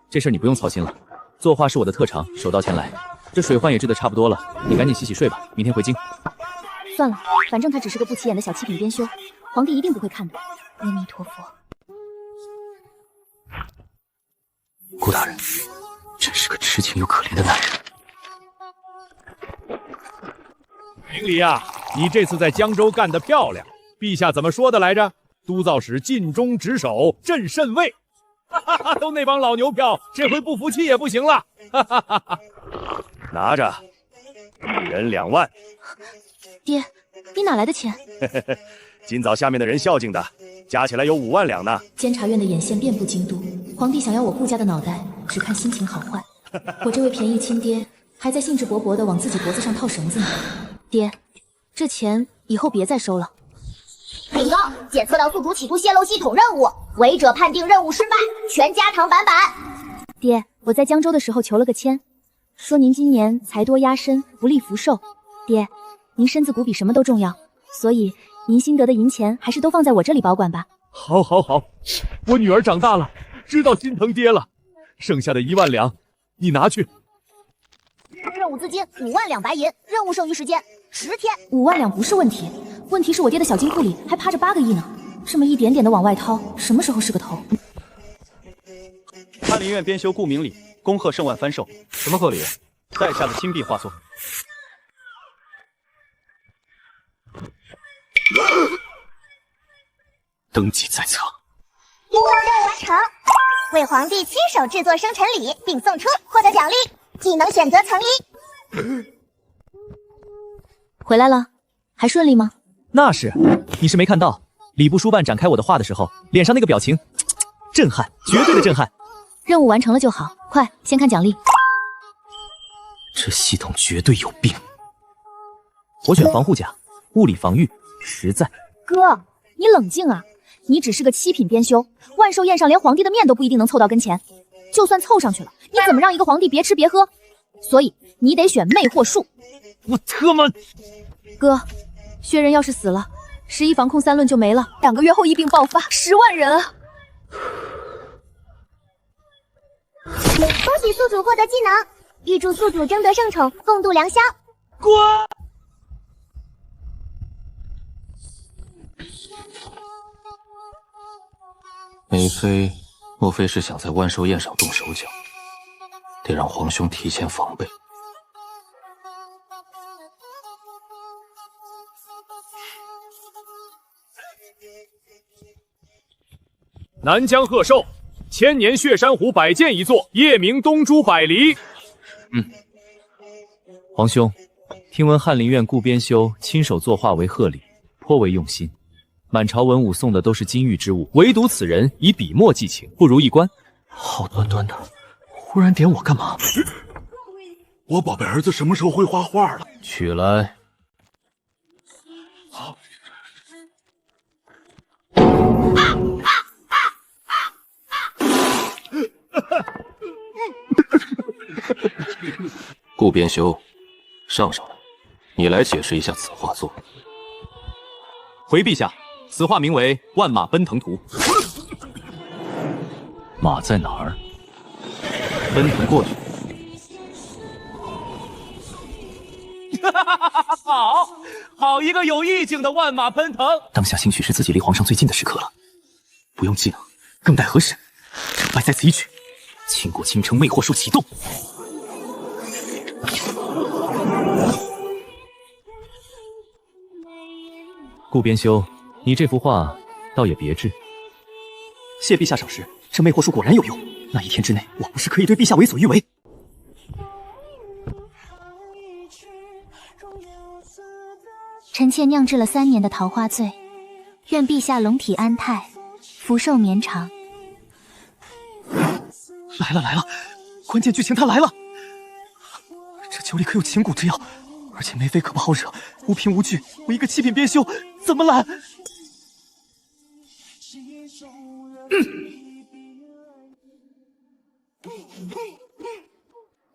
这事你不用操心了，作画是我的特长，手到擒来。这水患也治得差不多了，你赶紧洗洗睡吧，明天回京。算了，反正他只是个不起眼的小七品编修，皇帝一定不会看的。阿弥陀佛。顾大人，真是个痴情又可怜的男人。明离啊，你这次在江州干得漂亮，陛下怎么说的来着？都造使尽忠职守，朕甚慰。哈哈哈，都那帮老牛票，这回不服气也不行了。哈哈哈哈，拿着，一人2万。爹，你哪来的钱？今早下面的人孝敬的，加起来有5万两呢。监察院的眼线遍布京都，皇帝想要我顾家的脑袋，只看心情好坏。我这位便宜亲爹还在兴致勃勃地往自己脖子上套绳子呢。爹，这钱以后别再收了。禀告，检测到宿主企图泄露系统任务，违者判定任务失败，全家堂版本。爹，我在江州的时候求了个签，说您今年财多压身，不利福寿。爹，您身子骨比什么都重要，所以您新得的银钱还是都放在我这里保管吧。好，好，好，我女儿长大了，知道心疼爹了。剩下的1万两，你拿去。任务资金5万两白银，任务剩余时间10天。5万两不是问题，问题是我爹的小金库里还趴着8个亿呢，这么一点点的往外掏，什么时候是个头？翰林院编修顾明礼恭贺圣万藩寿。什么贺礼？在下的亲笔画作。登记在册。任务完成，为皇帝亲手制作生辰礼并送出，获得奖励，技能选择层1。回来了，还顺利吗？那是，你是没看到礼部书办展开我的画的时候，脸上那个表情，震撼，绝对的震撼。任务完成了就好，快先看奖励。这系统绝对有病。我选防护甲，物理防御，实在。哥，你冷静啊！你只是个7品编修，万寿宴上连皇帝的面都不一定能凑到跟前，就算凑上去了，你怎么让一个皇帝别吃别喝？所以你得选魅惑术。我特么……哥，薛仁要是死了，11防控3论就没了，2个月后疫病爆发，10万人啊！恭喜宿主获得技能，预祝宿主争得圣宠，共度良宵。滚！梅妃，莫非是想在万寿宴上动手脚？得让皇兄提前防备。南疆贺寿，千年血珊瑚100件一座，夜明东珠百里。皇兄，听闻翰林院顾编修亲手作画为贺礼，颇为用心。满朝文武送的都是金玉之物，唯独此人以笔墨寄情，不如一观。好端端的，忽然点我干嘛？我宝贝儿子什么时候会画画了？取来。顾编修，上来，你来解释一下此画作。回陛下，此画名为《万马奔腾图》。马在哪儿？奔腾过去。好一个有意境的万马奔腾！当下兴许是自己离皇上最近的时刻了，不用技能，更待何时？成败在此一举。倾国倾城魅惑术启动。顾编修，你这幅画倒也别致。谢陛下赏识，这魅惑术果然有用。那1天之内，我不是可以对陛下为所欲为？臣妾酿制了3年的桃花醉，愿陛下龙体安泰，福寿绵长。来了来了，关键剧情它来了！这酒里可有情蛊之药，而且梅妃可不好惹，无凭无据，我一个7品编修怎么拦？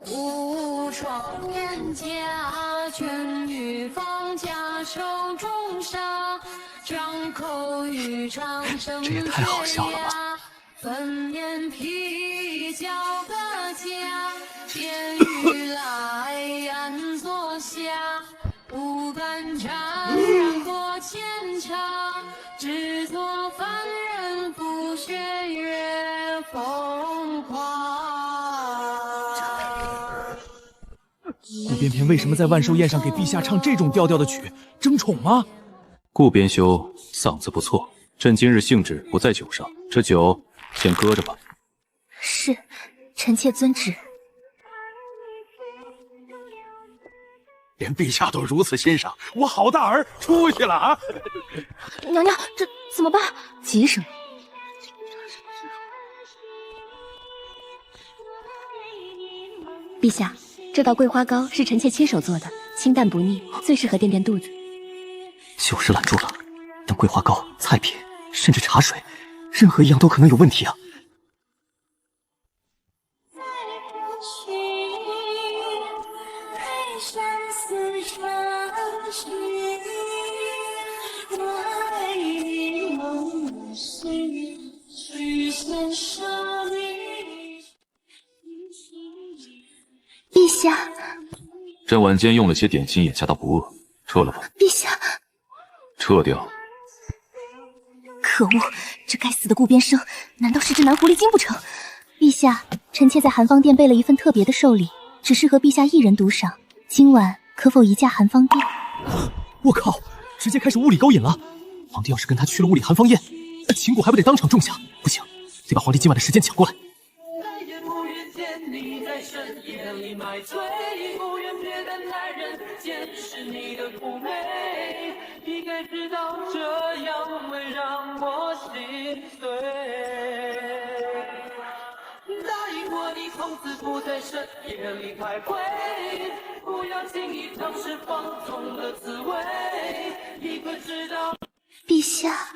无双眼甲，全欲放甲手中杀，张口欲长生这也太好笑了吧！粉眼皮角个家，便欲来安坐下，不敢沾染过前茶，只做凡人不学月风华。翩翩为什么在万寿宴上给陛下唱这种调调的曲？争宠吗？顾编修嗓子不错，朕今日兴致不在酒上，这酒先搁着吧。是，臣妾遵旨。连陛下都如此欣赏，我好大儿出息了啊！娘娘，这怎么办？急什么？陛下，这道桂花糕是臣妾亲手做的，清淡不腻，最适合垫垫肚子。酒是拦住了，但桂花糕、菜品甚至茶水，任何一样都可能有问题啊！陛下，朕晚间用了些点心，也恰到不饿，撤了吧。陛下，撤掉。可恶，这该死的顾边生，难道是只蓝狐狸精不成？陛下，臣妾在寒芳殿备了一份特别的寿礼，只适合陛下一人独赏。今晚可否移驾寒芳殿？我靠，直接开始物理勾引了！皇帝要是跟他去了物理寒芳宴，秦谷还不得当场中奖？不行，得把皇帝今晚的时间抢过来。你该知道这样会让我心碎。答应我，你从此不在深夜里徘徊，不要轻易尝试放纵的滋味。你可知道？陛下，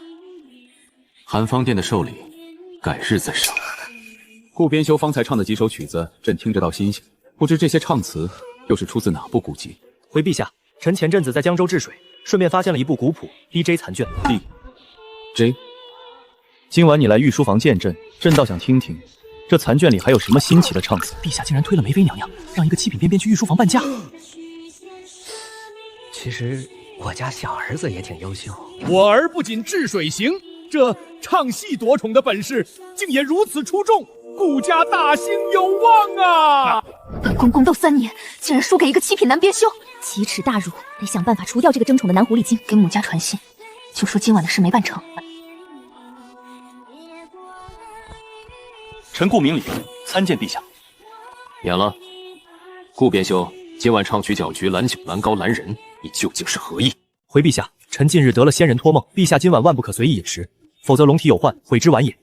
寒芳殿的寿礼，改日再赏。顾编修方才唱的几首曲子，朕听着倒新鲜，不知这些唱词又是出自哪部古籍？回陛下，臣前阵子在江州治水，顺便发现了一部古谱 DJ 残卷。DJ， 今晚你来御书房见朕，朕倒想听听这残卷里还有什么新奇的唱词。陛下竟然推了梅妃娘娘，让一个七品边边去御书房伴驾。其实我家小儿子也挺优秀。我儿不仅治水行，这唱戏夺宠的本事竟也如此出众，顾家大兴有望啊！本宫宫斗3年，竟然输给一个七品男编修，奇耻大辱！得想办法除掉这个争宠的男狐狸精，给母家传信，就说今晚的事没办成。臣顾明礼，参见陛下。免了。顾编修，今晚唱曲搅局拦酒拦高拦人，你究竟是何意？回陛下，臣近日得了仙人托梦，陛下今晚万不可随意饮食，否则龙体有患，悔之晚也。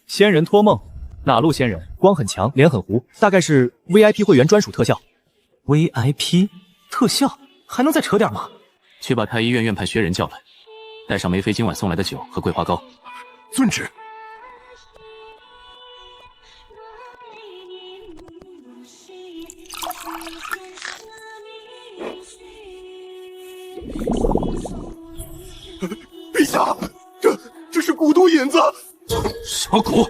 仙人托梦？哪路仙人？光很强，脸很糊，大概是 VIP 会员专属特效。VIP 特效还能再扯点吗？去把太医院院派薛仁叫来，带上梅妃今晚送来的酒和桂花糕。遵旨。陛下，这是蛊毒引子。什么蛊？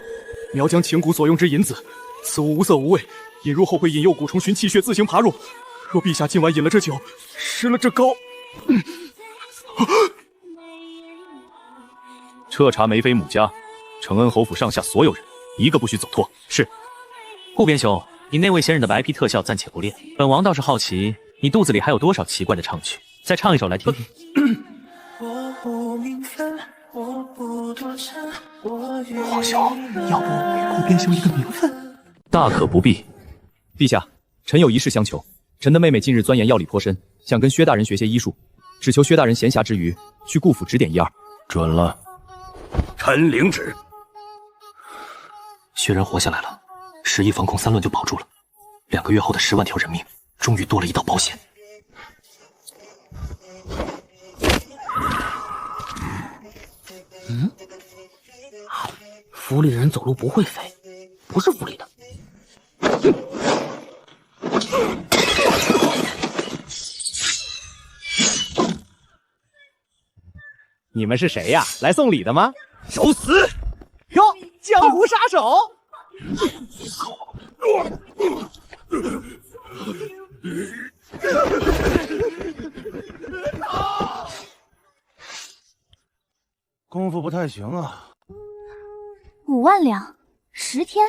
苗将情蛊所用之引子，此物无色无味，饮入后会引诱蛊虫循气血自行爬入。若陛下今晚饮了这酒，吃了这膏，彻查梅妃母家，承恩侯府上下所有人，一个不许走脱。是。顾编修，你那位仙人的白皮特效暂且不练，本王倒是好奇，你肚子里还有多少奇怪的唱曲？再唱一首来听听。我不名分，我不多尘，皇兄，要不给顾编修一个名分？大可不必。陛下，臣有一事相求。臣的妹妹近日钻研药理颇深，想跟薛大人学些医术，只求薛大人闲暇之余去顾府指点一二。准了。臣领旨。薛仁活下来了，10亿防控3轮就保住了，2个月后的10万条人命，终于多了一道保险。府里人走路不会飞，不是府里的。你们是谁呀？来送礼的吗？找死！哟，江湖杀手！功夫不太行啊。 5万两，10天，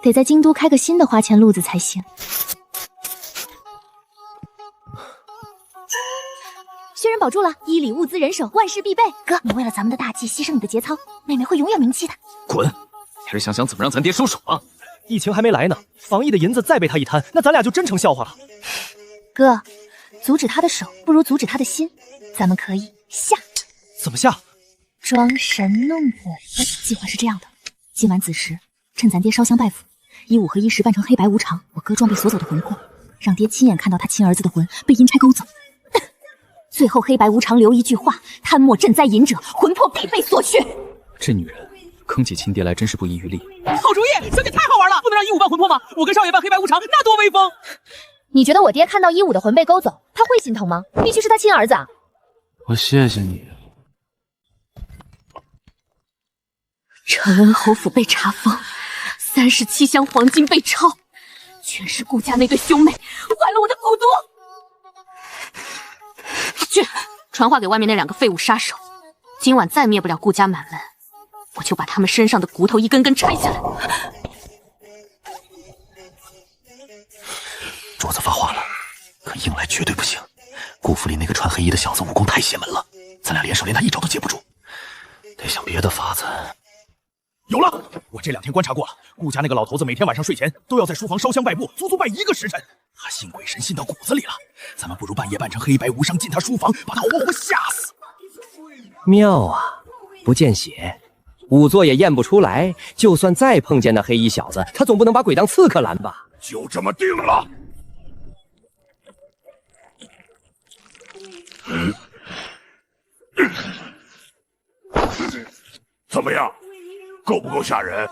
得在京都开个新的花钱路子才行。薛仁保住了，衣礼物资人手，万事必备。哥，你为了咱们的大计牺牲你的节操，妹妹会永远铭记的。滚！你还是想想怎么让咱爹收手啊？疫情还没来呢，防疫的银子再被他一贪，那咱俩就真成笑话了。哥，阻止他的手不如阻止他的心，咱们可以下。怎么下？装神弄鬼。计划是这样的，今晚子时，趁咱爹烧香拜佛，15和10扮成黑白无常，我哥装被锁走的魂魄，让爹亲眼看到他亲儿子的魂被阴差勾走。最后黑白无常留一句话：贪墨赈灾隐者，魂魄必被索去。这女人坑起亲爹来真是不遗余力。好主意，小姐太好玩了！不能让15扮魂魄吗？我跟少爷扮黑白无常，那多威风！你觉得我爹看到15的魂被勾走，他会心疼吗？必须是他亲儿子啊！我谢谢你。承恩侯府被查封，37箱黄金被抄，全是顾家那对兄妹坏了我的骨毒。去传话给外面那2个废物杀手，今晚再灭不了顾家满门，我就把他们身上的骨头一根根拆下来。主子发话了，可硬来绝对不行。顾府里那个穿黑衣的小子武功太邪门了，咱俩联手连他一招都接不住，得想别的法子。有了，我这2天观察过了，顾家那个老头子每天晚上睡前都要在书房烧香拜布，足足拜1个时辰。他信鬼神信到骨子里了，咱们不如半夜扮成黑白无伤进他书房，把他活活吓死。妙啊，不见血，仵作也验不出来。就算再碰见那黑衣小子，他总不能把鬼当刺客拦吧？就这么定了。怎么样？够不够吓人？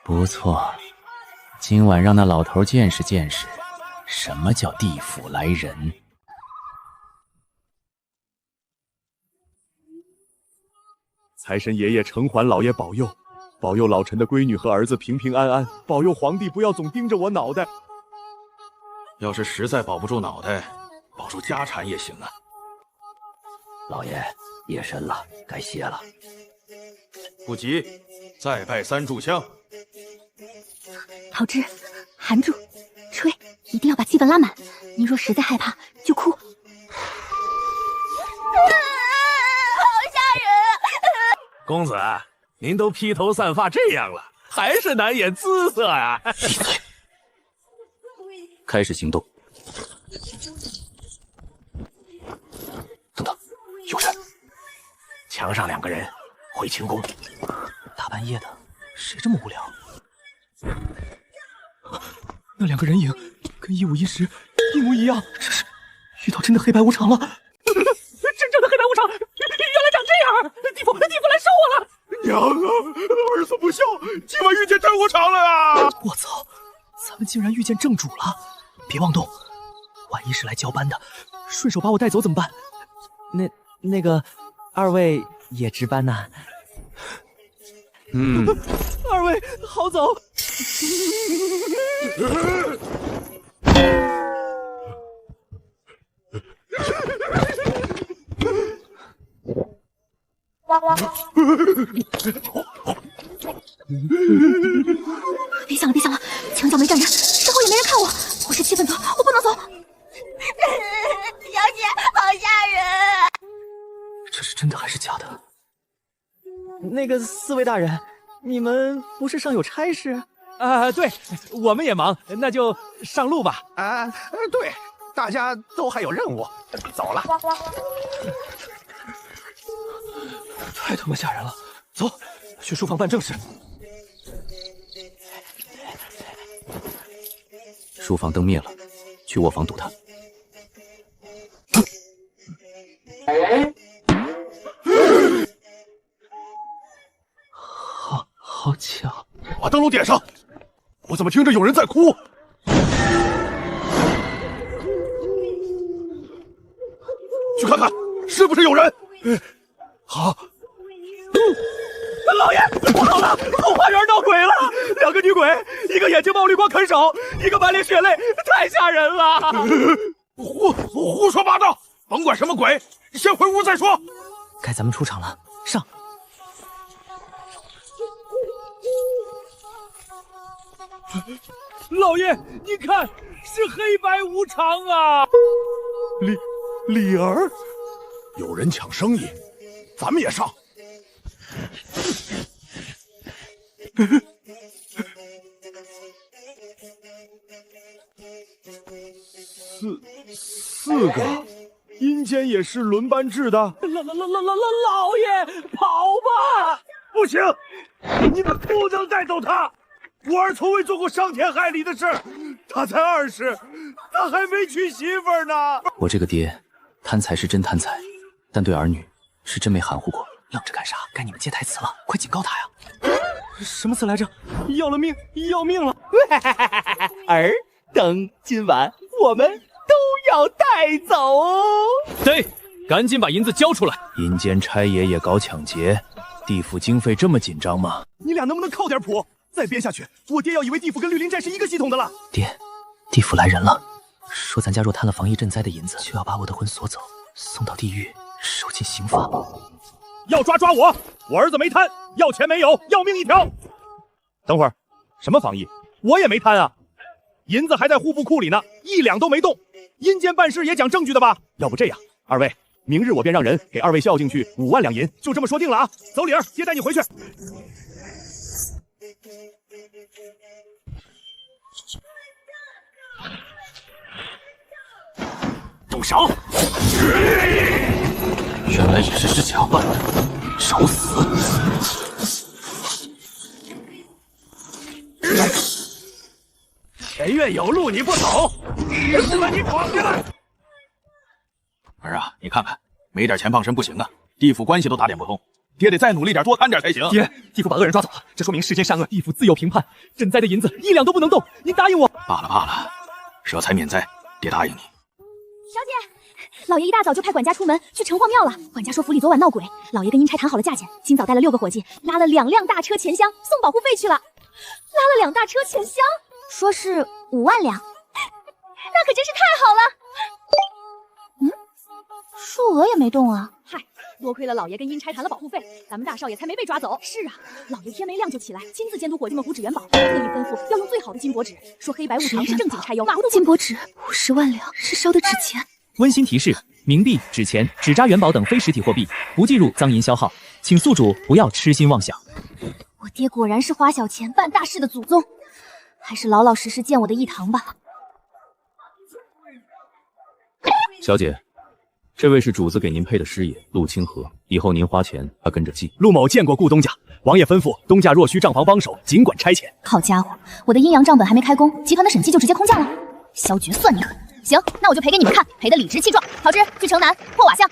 不错，今晚让那老头见识见识，什么叫地府来人。财神爷爷、城隍老爷保佑，保佑老臣的闺女和儿子平平安安，保佑皇帝不要总盯着我脑袋。要是实在保不住脑袋，保住家产也行啊。老爷，夜深了，该歇了。不急，再拜3炷香。桃枝，含住，吹，一定要把气氛拉满。您若实在害怕，就哭。好吓人！公子，您都披头散发这样了，还是难掩姿色啊！开始行动。等等，有人！墙上2个人，回清宫。大半夜的，谁这么无聊？那2个人影跟15、10一模一样，这是遇到真的黑白无常了。真正的黑白无常，原来长这样！地府来收我了！娘啊，儿子不孝，今晚遇见真无常了啊！我操，咱们竟然遇见正主了！别妄动，万一是来交班的，顺手把我带走怎么办？那个，2位也值班呐？2位好走。别想了，别想了，墙角没站人，身后也没人看我，我是气氛组，我不能走。小姐，好吓人！这是真的还是假的？那个4位大人，你们不是上有差事？对，我们也忙，那就上路吧。对，大家都还有任务，走了。太他妈吓人了！走，去书房办正事。书房灯灭了，去卧房堵他。好巧！把灯笼点上。我怎么听着有人在哭？去看看，是不是有人？好。老爷，不好了！后花园闹鬼了，2个女鬼，一个眼睛冒绿光啃手，一个满脸血泪，太吓人了！胡说八道！甭管什么鬼，先回屋再说。该咱们出场了，上！老爷，您看，是黑白无常啊！李儿，有人抢生意，咱们也上。四个，阴间也是轮班制的。老爷，跑吧！不行，你们不能带走他。我儿从未做过伤天害理的事，他才20，他还没娶媳妇儿呢。我这个爹，贪财是真贪财，但对儿女是真没含糊过。愣着干啥？该你们接台词了，快警告他呀！什么词来着？要了命，要命了！儿，等今晚我们都要带走。对，赶紧把银子交出来！阴间差爷爷搞抢劫，地府经费这么紧张吗？你俩能不能靠点谱？再编下去，我爹要以为地府跟绿林寨是一个系统的了。爹，地府来人了，说咱家若贪了防疫赈灾的银子，就要把我的魂锁走，送到地狱受尽刑罚。要抓我！我儿子没贪，要钱没有，要命一条。等会儿，什么防疫？我也没贪啊，银子还在户部库里呢，1两都没动。阴间办事也讲证据的吧？要不这样，二位，明日我便让人给二位孝敬去5万两银，就这么说定了啊！走，李儿，接待你回去。动手！原来也是假扮的，找死！前院有路你不走，死了你闯进来！儿啊，你看看，没点钱傍身不行啊，地府关系都打点不通，爹得再努力点，多贪点才行。爹，地府把恶人抓走了，这说明世间善恶，地府自有评判。赈灾的银子1两都不能动，您答应我。罢了，舍财免灾，爹答应你。小姐，老爷一大早就派管家出门去城隍庙了。管家说府里昨晚闹鬼，老爷跟阴差谈好了价钱，今早带了6个伙计，拉了2辆大车钱箱送保护费去了。拉了2大车钱箱，说是5万两，那可真是太好了。数额也没动啊。嗨，多亏了老爷跟阴差谈了保护费，咱们大少爷才没被抓走。是啊，老爷天没亮就起来，亲自监督伙计们糊纸元宝，特意吩咐要用最好的金箔纸，说黑白无常是正经差邮，马虎都金箔纸50万两是烧的纸钱。温馨提示：冥币、纸钱、纸扎元宝等非实体货币不计入赃银消耗，请宿主不要痴心妄想。我爹果然是花小钱办大事的祖宗，还是老老实实建我的一堂吧。小姐，这位是主子给您配的师爷陆清河，以后您花钱他跟着记。陆某见过顾东家，王爷吩咐东家若需账房帮手，尽管差遣。好家伙，我的阴阳账本还没开工，集团的审计就直接空降了。萧绝算你狠！行，那我就赔给你们看，赔得理直气壮。陶之，去城南破瓦巷。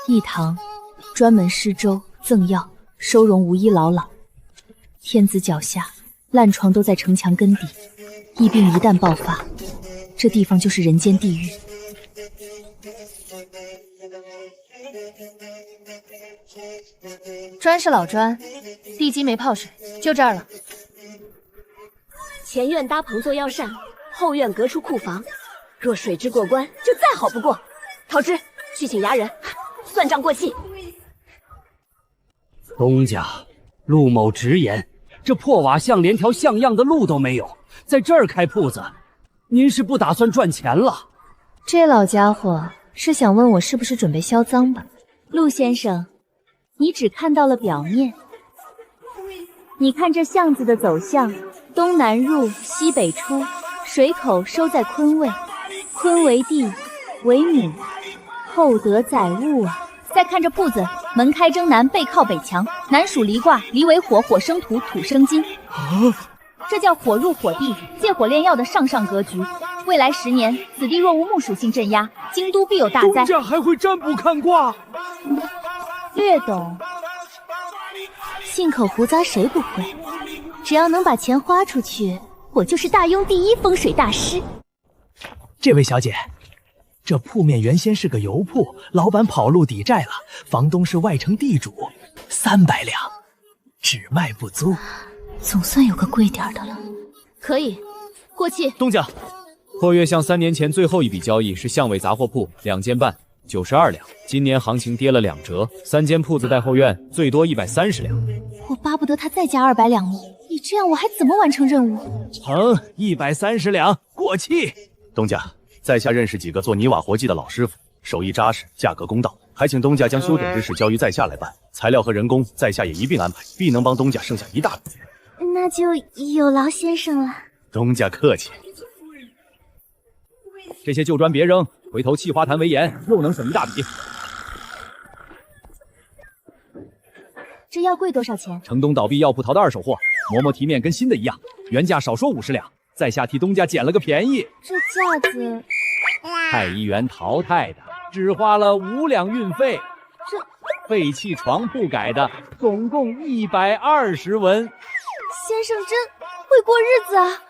一堂专门施粥赠药，收容无医老老。天子脚下，烂床都在城墙根底，疫病一旦爆发，这地方就是人间地狱。砖是老砖，地基没泡水，就这儿了。前院搭棚做药膳，后院隔出库房，若水质过关，就再好不过。陶之，去请衙人算账过气。东家，陆某直言，这破瓦巷连条像样的路都没有，在这儿开铺子，您是不打算赚钱了？这老家伙是想问我是不是准备销赃吧？陆先生，你只看到了表面。你看这巷子的走向，东南入，西北出，水口收在坤位，坤为地，为母，厚德载物啊。再看这铺子，门开正南，背靠北墙，南属离卦，离为火，火生土，土生金。这叫火入火地，借火炼药的上上格局。未来10年，此地若无木属性镇压，京都必有大灾。东家还会占卜看卦？略懂。信口胡诌谁不会？只要能把钱花出去，我就是大雍第一风水大师。这位小姐，这铺面原先是个油铺，老板跑路抵债了，房东是外城地主，300两，只卖不租。总算有个贵点的了。可以，过气。东家，霍月像3年前最后一笔交易是巷尾杂货铺2间半，92两。今年行情跌了2折，3间铺子带后院最多130两。我巴不得他再加200两呢，你这样我还怎么完成任务？成，130两，过气。东家，在下认识几个做泥瓦活计的老师傅，手艺扎实，价格公道，还请东家将修整之事交于在下来办，材料和人工在下也一并安排，必能帮东家剩下一大笔。那就有劳先生了。东家客气。这些旧砖别扔，回头砌花坛围檐，又能省一大笔。这药柜多少钱？城东倒闭药铺淘的2手货，磨磨提面跟新的一样，原价少说50两，在下替东家捡了个便宜。这架子，太医园淘汰的，只花了5两运费。这废弃床铺改的，总共120文。先生真会过日子啊！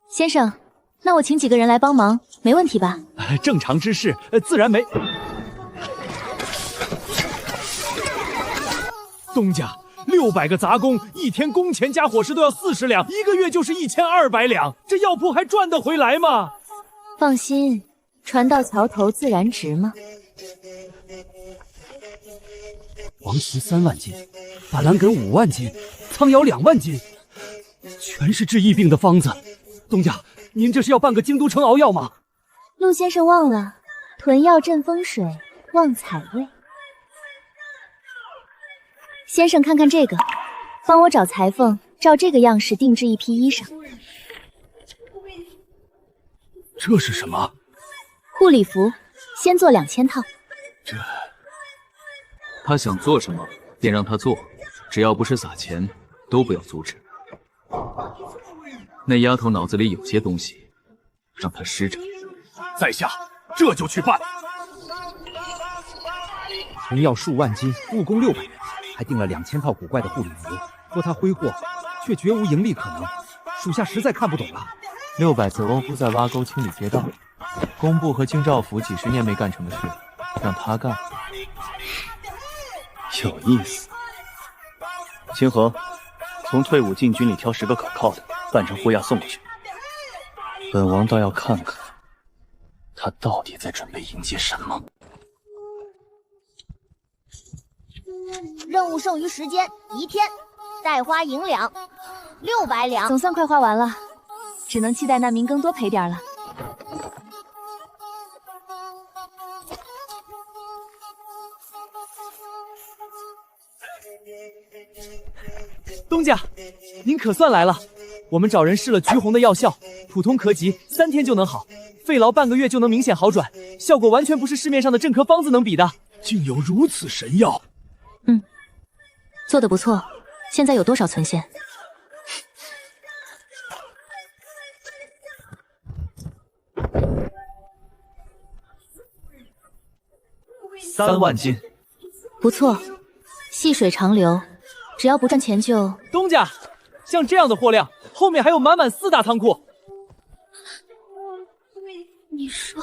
先生，那我请几个人来帮忙，没问题吧？正常之事，自然没。东家，600个杂工，一天工钱加伙食都要40两，1个月就是1200两，这药铺还赚得回来吗？放心，船到桥头自然直嘛。黄芪3万斤，板蓝根5万斤，苍瑶2万斤，全是治疫病的方子。东家，您这是要办个京都城熬药吗？陆先生忘了，囤药镇风水，旺财位。先生看看这个，帮我找裁缝，照这个样式定制一批衣裳。这是什么？护理服，先做2000套。这，他想做什么便让他做，只要不是撒钱，都不要阻止。那丫头脑子里有些东西，让她施展。在下这就去办。成药数万斤，务工600人，还订了2000套古怪的护理服，说他挥霍，却绝无盈利可能。属下实在看不懂了。 600则欧夫在挖沟清理街道，工部和京兆府几10年没干成的事，让他干，有意思。清河，从退伍禁军里挑10个可靠的，扮成护亚送过去。本王倒要看看，他到底在准备迎接什么。任务剩余时间1天，代花银两600两，总算快花完了。 只能期待那明更多赔点了。东家，您可算来了。我们找人试了橘红的药效，普通咳疾3天就能好，费劳半个月就能明显好转，效果完全不是市面上的镇咳方子能比的。竟有如此神药！做得不错。现在有多少存现？ 3万斤，不错，细水长流，只要不赚钱就……东家，像这样的货量，后面还有满满4大仓库。你说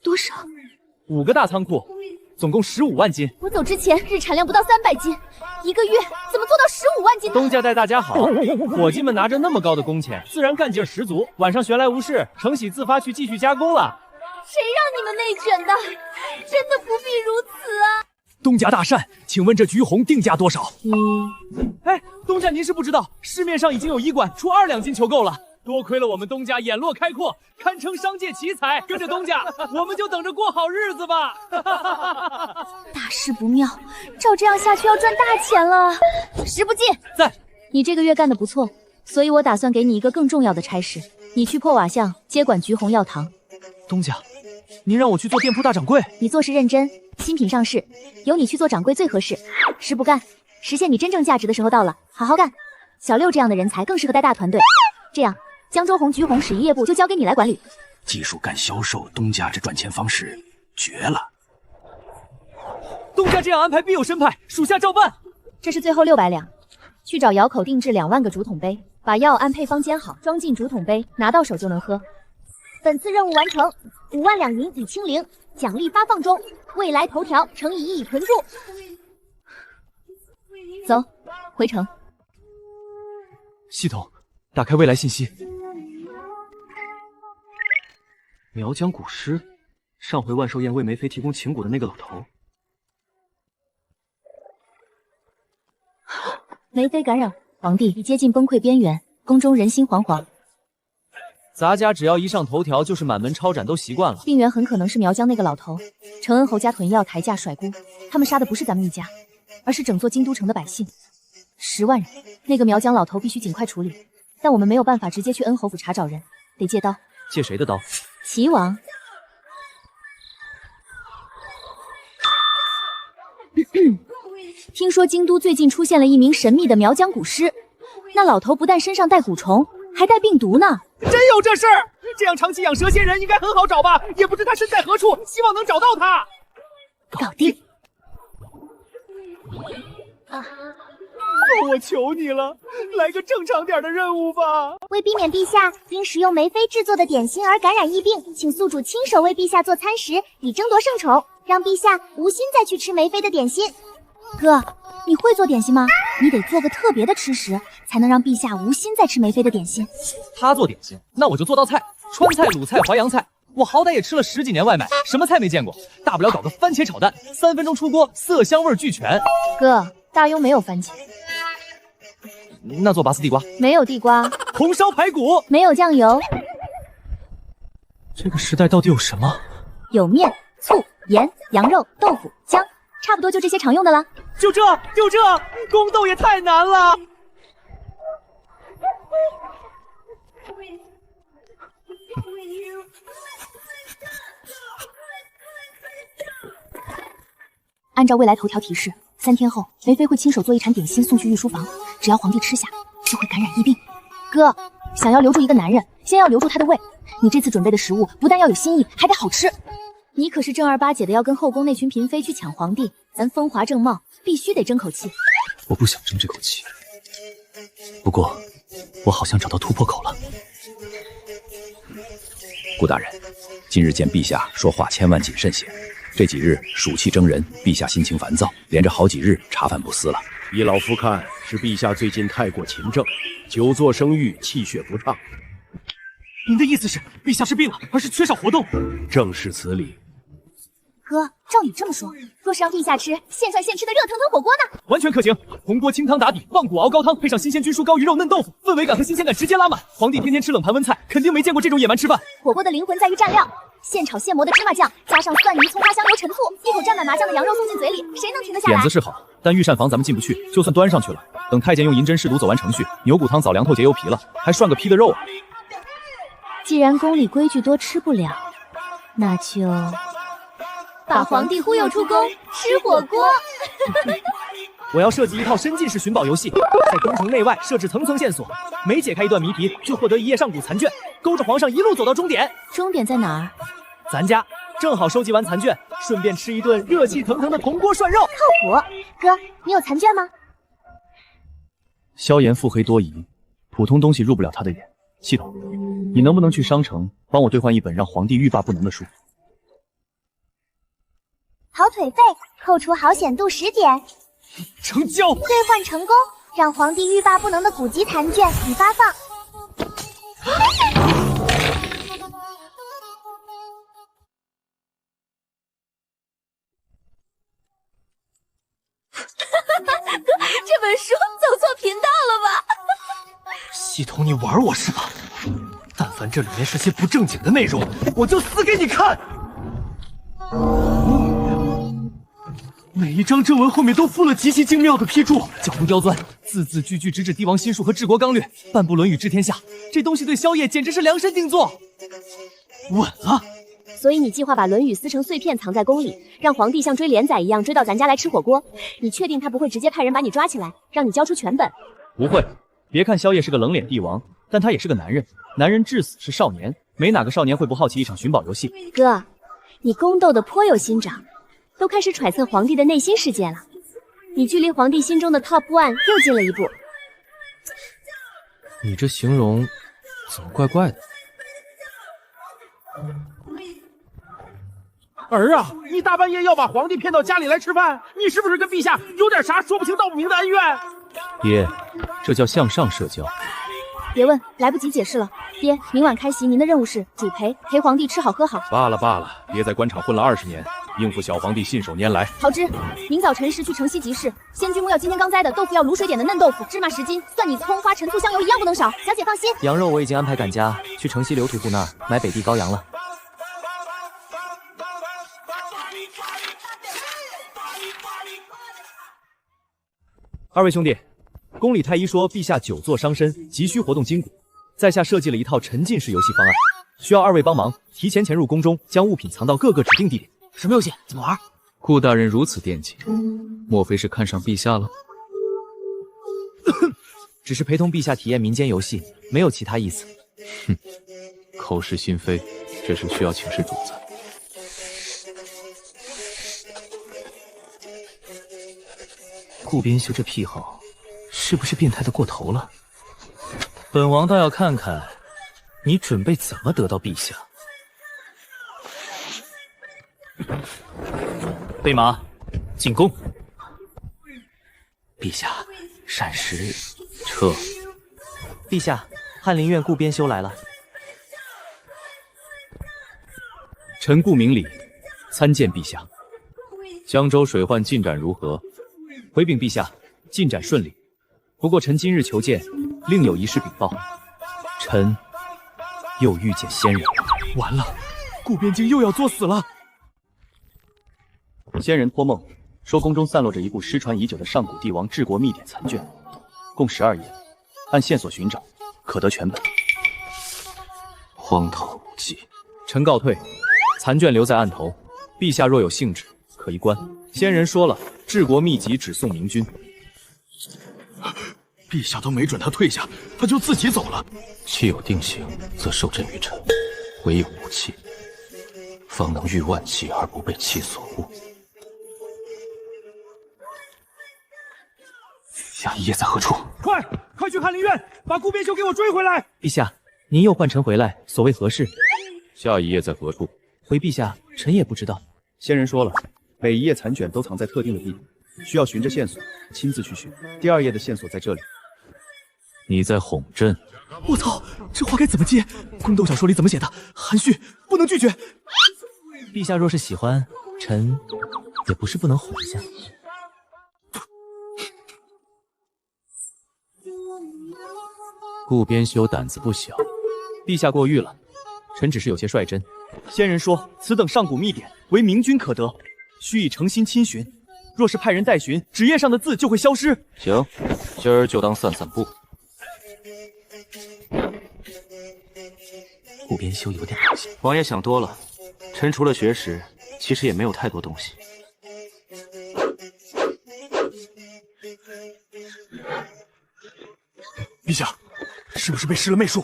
多少？5个大仓库，总共15万斤。我走之前日产量不到300斤，1个月怎么做到15万斤？东家待大家好，伙计们拿着那么高的工钱，自然干劲十足。晚上闲来无事，程喜自发去继续加工了。 谁让你们内卷的？真的不必如此啊！东家大善，请问这橘红定价多少？哎，东家您是不知道，市面上已经有医馆出2两金求购了。多亏了我们东家眼落开阔，堪称商界奇才。跟着东家，我们就等着过好日子吧。大事不妙，照这样下去要赚大钱了。食不进，在。你这个月干得不错，所以我打算给你一个更重要的差事，你去破瓦巷接管橘红药堂。东家。 您让我去做店铺大掌柜，你做事认真，新品上市，由你去做掌柜最合适。时不干，实现你真正价值的时候到了，好好干。小六这样的人才更适合带大团队。这样，江州红、橘红使营业部就交给你来管理。技术干销售，东家这赚钱方式绝了。东家这样安排必有深派，属下照办。这是最后600两，去找窑口定制2万个竹筒杯，把药按配方煎好，装进竹筒杯，拿到手就能喝。 本次任务完成，5万两银已清零，奖励发放中，未来头条乘以1已囤住。走，回城。系统，打开未来信息。苗疆古尸，上回万寿宴为梅妃提供情蛊的那个老头。梅妃感染，皇帝已接近崩溃边缘，宫中人心惶惶。咱家只要一上头条，就是满门抄斩，都习惯了。病源很可能是苗疆那个老头，承恩侯家囤药抬价甩锅，他们杀的不是咱们一家，而是整座京都城的百姓，10万人。那个苗疆老头必须尽快处理，但我们没有办法直接去恩侯府查找人，得借刀。借谁的刀？齐王。听说京都最近出现了一名神秘的苗疆蛊师，那老头不但身上带蛊虫，还带病毒呢。真有这事儿？这样长期养蛇蝎人应该很好找吧？也不知他身在何处，希望能找到他。搞定。我求你了，来个正常点的任务吧。为避免陛下因食用梅妃制作的点心而感染疫病，请宿主亲手为陛下做餐食，以争夺圣宠，让陛下无心再去吃梅妃的点心。哥，你会做点心吗？你得做个特别的吃食，才能让陛下无心再吃梅妃的点心。他做点心，那我就做道菜，川菜、鲁菜、淮扬菜。我好歹也吃了10几年外卖，什么菜没见过？大不了搞个番茄炒蛋，3分钟出锅，色香味俱全。哥，大庸没有番茄。那做拔丝地瓜？没有地瓜。红烧排骨？没有酱油。这个时代到底有什么？有面、醋、盐、羊肉、豆腐、姜，差不多就这些常用的了。就这，宫斗也太难了。按照未来头条提示，3天后梅妃会亲手做一铲点心送去御书房，只要皇帝吃下，就会感染疫病。哥，想要留住一个男人，先要留住他的胃。你这次准备的食物不但要有新意，还得好吃。你可是正儿八经的要跟后宫那群嫔妃去抢皇帝，咱风华正茂，必须得争口气。我不想争这口气，不过我好像找到突破口了。顾大人，今日见陛下说话千万谨慎些。这几日暑气蒸人，陛下心情烦躁，连着好几日茶饭不思了。依老夫看，是陛下最近太过勤政，久坐生育，气血不畅。您的意思是，陛下是病了，而是缺少活动？正是此理。哥，照你这么说，若是让陛下吃现涮现吃的热腾腾火锅呢？完全可行。红锅清汤打底，棒骨熬高汤，配上新鲜菌蔬高鱼肉嫩豆腐，氛围感和新鲜感直接拉满。皇帝天天吃冷盘温菜，肯定没见过这种野蛮吃饭。火锅的灵魂在于蘸料，现炒现磨的芝麻酱，加上蒜泥、葱花、香油、陈醋，一口蘸满麻酱的羊肉送进嘴里，谁能停得下来？点子是好，但御膳房咱们进不去，就算端上去了，等太监用银针试毒走完程序，牛骨汤早凉透结油皮了，还涮个批的肉啊。既然宫里规矩多吃不了，那就把皇帝忽悠出宫吃火锅。我要设计一套深浸式寻宝游戏，在宫城内外设置层层线索，每解开一段谜题就获得一页上古残卷，勾着皇上一路走到终点。终点在哪儿？咱家正好收集完残卷，顺便吃一顿热气腾腾的铜锅涮肉。靠谱。哥，你有残卷吗？萧炎腹黑多疑，普通东西入不了他的眼。系统，你能不能去商城帮我兑换一本让皇帝欲罢不能的书？跑腿费扣除好险度10点，成交。兑换成功，让皇帝欲罢不能的古籍残卷已发放。这本书走错频道了吧？系统，你玩我是吧？但凡这里面是些不正经的内容，我就撕给你看。每一张正文后面都附了极其精妙的批注，角度刁钻，字字句句直指帝王心术和治国纲略，半部《论语》治天下。这东西对宵夜简直是量身定做。稳了。所以你计划把《论语》撕成碎片藏在宫里，让皇帝像追连载一样追到咱家来吃火锅。你确定他不会直接派人把你抓起来，让你交出全本？不会。别看萧夜是个冷脸帝王，但他也是个男人。男人至死是少年，没哪个少年会不好奇一场寻宝游戏。哥，你宫斗的颇有心掌，都开始揣测皇帝的内心世界了。你距离皇帝心中的 Top One 又近了一步。你这形容怎么怪怪的？儿啊，你大半夜要把皇帝骗到家里来吃饭，你是不是跟陛下有点啥说不清道不明的恩怨？爹，这叫向上社交。别问，来不及解释了。爹，明晚开席，您的任务是主陪皇帝吃好喝好。罢了罢了，爹在官场混了20年，应付小皇帝信手拈来。桃枝，明早辰时去城西集市，仙君木要今天刚摘的，豆腐要卤水点的嫩豆腐，芝麻10斤，蒜泥、葱花、陈醋、香油一样不能少。小姐放心，羊肉我已经安排赶家去城西刘屠户那儿买北地羔羊了。二位兄弟，宫里太医说陛下久坐伤身，急需活动筋骨，在下设计了一套沉浸式游戏方案，需要二位帮忙，提前潜入宫中，将物品藏到各个指定地点。什么游戏？怎么玩？顾大人如此惦记，莫非是看上陛下了？只是陪同陛下体验民间游戏，没有其他意思。哼，口是心非，这事需要请示主子。顾边修这癖好，是不是变态的过头了？本王倒要看看，你准备怎么得到陛下。备马，进宫。陛下，膳食撤。陛下，翰林院顾边修来了。臣顾明礼，参见陛下。江州水患进展如何？回禀陛下，进展顺利。不过臣今日求见，另有一事禀报。臣又遇见仙人。完了，顾边境又要作死了。仙人托梦说，宫中散落着一部失传已久的上古帝王治国秘典残卷，共12页，按线索寻找，可得全本。荒唐无稽。臣告退，残卷留在案头，陛下若有兴致，可一观。仙人说了，治国秘籍只送明君。陛下都没准他退下，他就自己走了。既有定刑，则受朕于臣，唯有武器，方能御万骑而不被其所误。下一夜在何处？快去翰林院，把顾边修给我追回来！陛下，您又唤臣回来，所谓何事？下一页在何处？回陛下，臣也不知道。仙人说了，每一页残卷都藏在特定的地点，需要循着线索亲自去寻。第2页的线索在这里。你在哄朕？我操，这话该怎么接？宫斗小说里怎么写的？含蓄，不能拒绝。陛下若是喜欢，臣也不是不能哄一下。顾边修胆子不小，陛下过誉了，臣只是有些率真。仙人说，此等上古秘典唯明君可得，须以诚心亲寻。若是派人代寻，纸页上的字就会消失。行，今儿就当散散步。顾边修有点东西。王爷想多了，臣除了学识，其实也没有太多东西。陛下，是不是被施了媚术？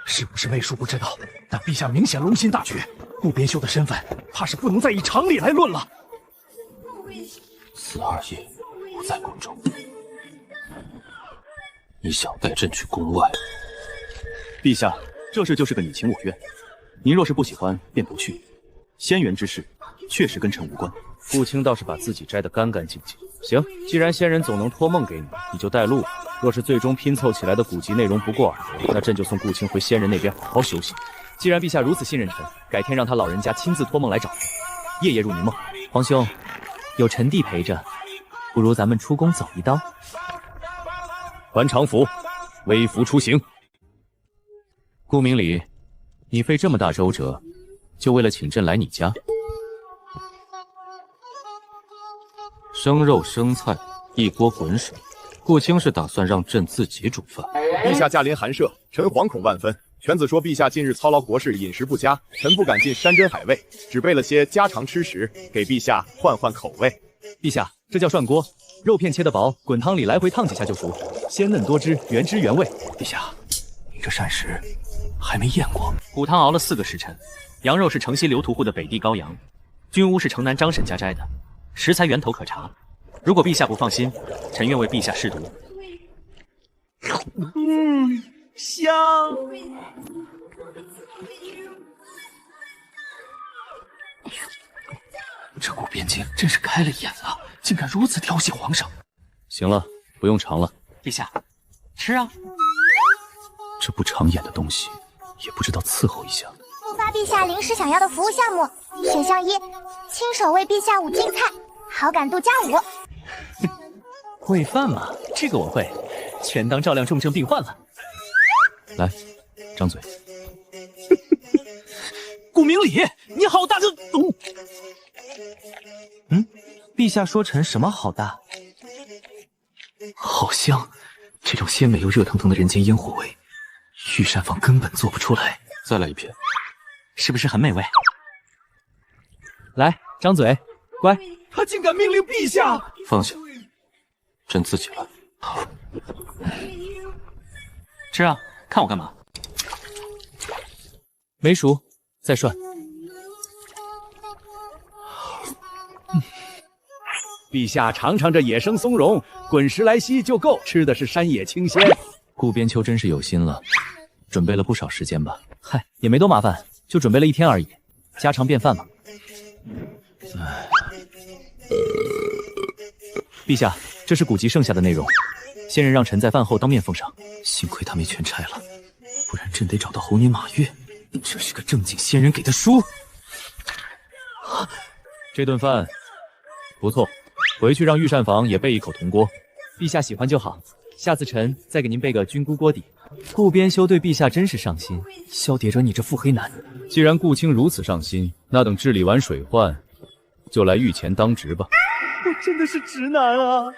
是不是媚术不知道，但陛下明显龙心大悦，顾边修的身份怕是不能再以常理来论了。此2夜不在宫中，你想带朕去宫外？陛下，这事就是个你情我愿，您若是不喜欢，便不去。仙缘之事，确实跟臣无关。顾青倒是把自己摘得干干净净。行，既然仙人总能托梦给你，你就带路。若是最终拼凑起来的古籍内容不过耳，那朕就送顾青回仙人那边好好休息。既然陛下如此信任臣，改天让他老人家亲自托梦来找你，夜夜入您梦。皇兄，有臣弟陪着，不如咱们出宫走一刀。还常服，微服出行。顾明礼，你费这么大周折，就为了请朕来你家？生肉生菜，一锅浑水。顾青是打算让朕自己煮饭。陛下驾临寒舍，臣惶恐万分。犬子说陛下近日操劳国事，饮食不佳，臣不敢进山珍海味，只备了些家常吃食，给陛下换换口味。陛下，这叫涮锅，肉片切得薄，滚汤里来回烫几下就熟，鲜嫩多汁，原汁原味。陛下，你这膳食还没验过。骨汤熬了4个时辰，羊肉是城西刘屠户的北地羔羊，菌屋是城南张婶家摘的，食材源头可查。如果陛下不放心，臣愿为陛下试毒。香。这顾边境真是开了眼了，竟敢如此调戏皇上。行了，不用尝了，陛下，吃啊！这不长眼的东西，也不知道伺候一下。触发陛下临时想要的服务项目，选项1，亲手为陛下5斤菜，好感度加5。喂饭嘛，这个我会，全当照亮重症病患了。来，张嘴。顾明礼，你好大的！陛下说臣什么好大？好香，这种鲜美又热腾腾的人间烟火味，御膳房根本做不出来。再来一片，是不是很美味？来，张嘴，乖。他竟敢命令陛下！放下，朕自己来。吃啊，看我干嘛？没熟，再涮。陛下尝尝这野生松茸，滚石来稀就够，吃的是山野清鲜。顾边秋真是有心了，准备了不少时间吧？嗨，也没多麻烦，就准备了1天而已，家常便饭嘛。陛下，这是古籍剩下的内容，先人让臣在饭后当面奉上。幸亏他没全拆了，不然朕得找到猴年马月。这是个正经仙人给的书。这顿饭不错，回去让御膳房也备一口铜锅。陛下喜欢就好，下次臣再给您备个菌菇锅底。顾边修对陛下真是上心，萧谍者你这腹黑男！既然顾卿如此上心，那等治理完水患，就来御前当值吧。我真的是直男啊！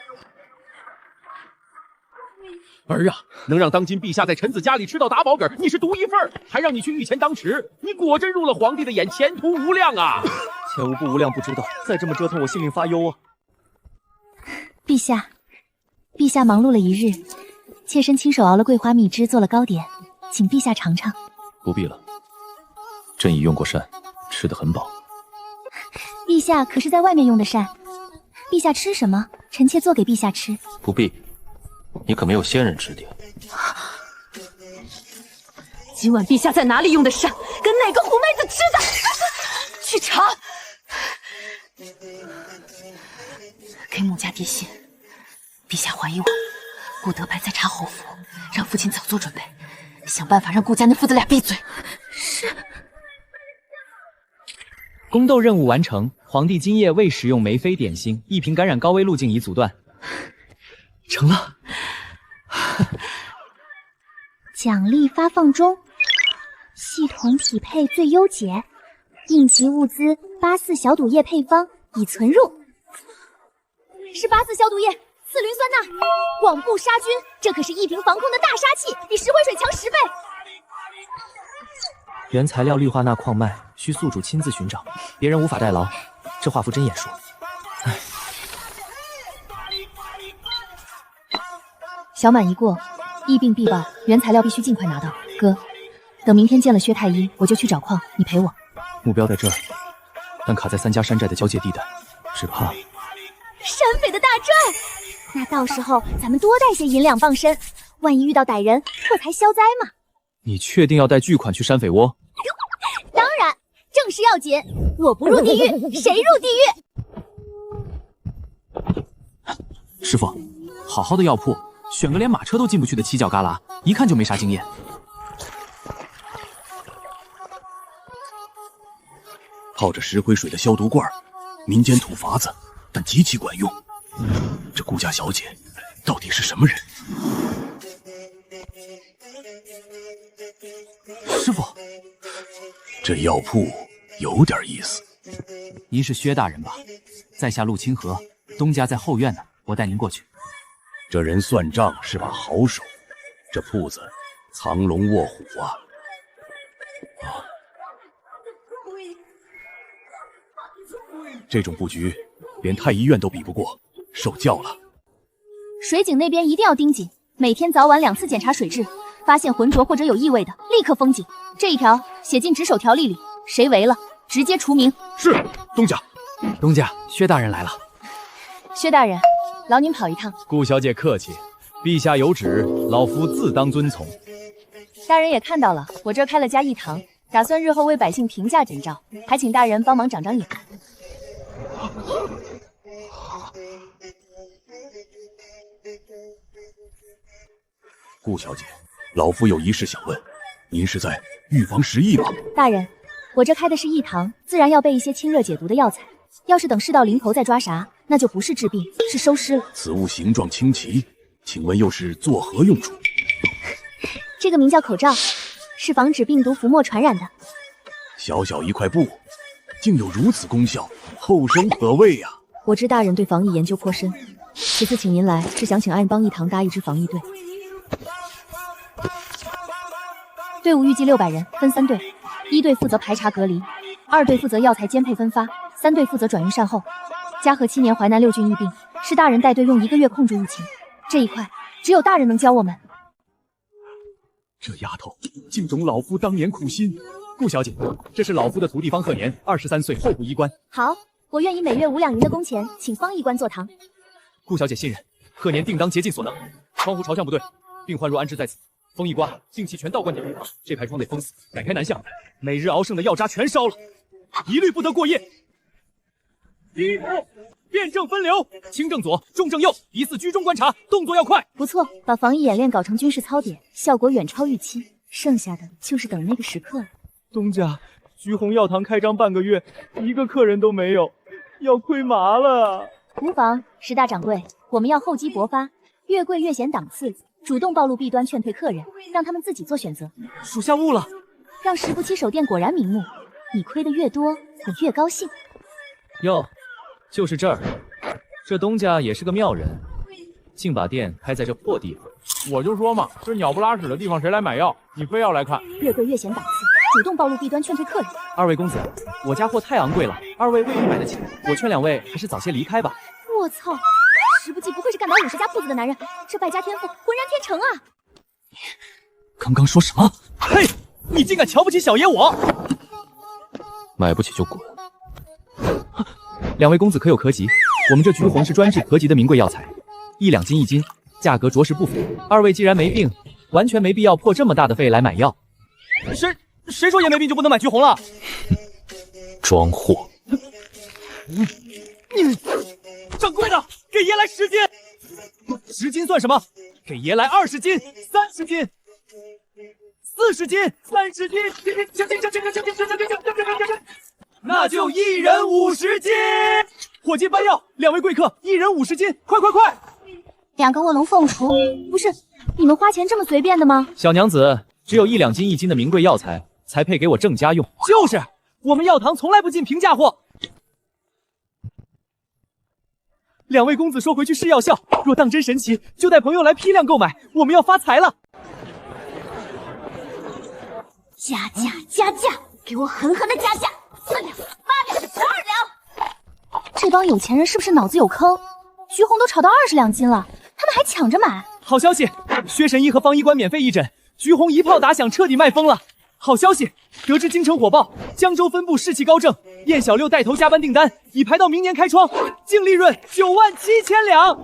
儿啊，能让当今陛下在臣子家里吃到打饱嗝，你是独一份，还让你去御前当值，你果真入了皇帝的眼，前途无量啊！前无不无量不知道，再这么折腾我性命发忧啊！陛下，陛下忙碌了一日，妾身亲手熬了桂花蜜汁做了糕点，请陛下尝尝。不必了，朕已用过膳，吃得很饱。陛下可是在外面用的膳，陛下吃什么，臣妾做给陛下吃。不必，你可没有先人指点。今晚陛下在哪里用的膳，跟哪个狐妹子吃的？去查。给母家递信，陛下怀疑我，顾德白在查侯府，让父亲早做准备，想办法让顾家那父子俩闭嘴。是。宫斗任务完成，皇帝今夜未食用梅妃点心，一瓶感染高危路径已阻断。成了。奖励发放中，系统匹配最优解，应急物资84小赌液配方已存入。是84消毒液，次氯酸钠，广布杀菌，这可是一瓶防控的大杀器，比石灰水强10倍。原材料氯化钠矿脉，需宿主亲自寻找，别人无法代劳。这画幅真眼熟。唉，小满一过，疫病必报，原材料必须尽快拿到。哥，等明天见了薛太医，我就去找矿，你陪我。目标在这儿，但卡在3家山寨的交界地带，只怕山匪的大寨，那到时候咱们多带些银两傍身，万一遇到歹人，破财消灾嘛。你确定要带巨款去山匪窝？当然，正事要紧，我不入地狱，谁入地狱？师傅，好好的药铺，选个连马车都进不去的犄角旮旯，一看就没啥经验。泡着石灰水的消毒罐，民间土法子，但极其管用。这顾家小姐到底是什么人？师傅，这药铺有点意思。您是薛大人吧？在下陆清河，东家在后院呢，我带您过去。这人算账是把好手，这铺子藏龙卧虎啊！这种布局，连太医院都比不过，受教了。水井那边一定要盯紧，每天早晚2次检查水质，发现浑浊或者有异味的，立刻封井。这一条写进值守条例里，谁违了，直接除名。是，东家。东家，薛大人来了。薛大人，劳您跑一趟。顾小姐客气，陛下有旨，老夫自当遵从。大人也看到了，我这儿开了家义堂，打算日后为百姓平价诊照，还请大人帮忙长长眼。顾小姐，老夫有一事想问，您是在预防失忆吗？大人，我这开的是义堂，自然要备一些清热解毒的药材。要是等事到临头再抓啥，那就不是治病，是收尸了。此物形状清奇，请问又是作何用处？这个名叫口罩，是防止病毒浮沫传染的。小小一块布，竟有如此功效，后生可畏呀！我知大人对防疫研究颇深，此次请您来是想请暗帮义堂搭一支防疫队。队伍预计600人，分3队，1队负责排查隔离，2队负责药材兼配分发，3队负责转运善后。嘉禾7年淮南6郡疫病，是大人带队用1个月控制疫情，这一块只有大人能教我们。这丫头竟懂老夫当年苦心。顾小姐，这是老夫的徒弟方鹤年，23岁，候补医官。好，我愿以每月5两银的工钱，请方医官坐堂。顾小姐信任，鹤年定当竭尽所能。窗户朝向不对，病患若安置在此，风一刮，定期全倒灌点入。这排窗得封死，改开南向，每日熬剩的药渣全烧了，一律不得过夜。第一步，辨证分流，轻症左，重症右，疑似居中观察，动作要快。不错，把防疫演练搞成军事操点，效果远超预期。剩下的就是等那个时刻了。东家，橘红药堂开张半个月，1个客人都没有，要亏麻了。无妨，石大掌柜，我们要厚积薄发，越贵越显档次，主动暴露弊端，劝退客人，让他们自己做选择。属下误了。让食不期手店果然瞑目，你亏的越多，我越高兴。哟，就是这儿，这东家也是个妙人，竟把店开在这破地方。我就说嘛，这鸟不拉屎的地方谁来买药？你非要来看？越贵越显档次，主动暴露弊端，劝退客人。2位公子，我家货太昂贵了，2位未必买得起，我劝2位还是早些离开吧。我操，石不济不愧是干倒50家铺子的男人，这败家天赋浑然天成啊！刚刚说什么？嘿，你竟敢瞧不起小爷我！买不起就滚。 2位公子可有咳疾？我们这橘红是专治咳疾的名贵药材，1两金1斤，价格着实不菲。2位既然没病，完全没必要破这么大的费来买药。谁说爷没病就不能买橘红了？装货！掌柜的，给爷来10斤。10斤算什么？给爷来20斤、30斤、40斤、30斤，那就1人50斤。伙计搬药，2位贵客，1人50斤，快！ 2个卧龙凤雏，不是你们花钱这么随便的吗？小娘子，只有1两金1斤的名贵药材才配给我郑家用。就是，我们药堂从来不进平价货。2位公子说回去是药效，若当真神奇，就带朋友来批量购买，我们要发财了。加价，给我狠狠的加价！4两、8两、12两！这帮有钱人是不是脑子有坑？橘红都炒到20两斤了，他们还抢着买。好消息，薛神医和方医官免费义诊，橘红一炮打响，彻底卖疯了。好消息，得知京城火爆，江州分部士气高涨，燕小六带头加班订单，已排到明年开窗，净利润97000两。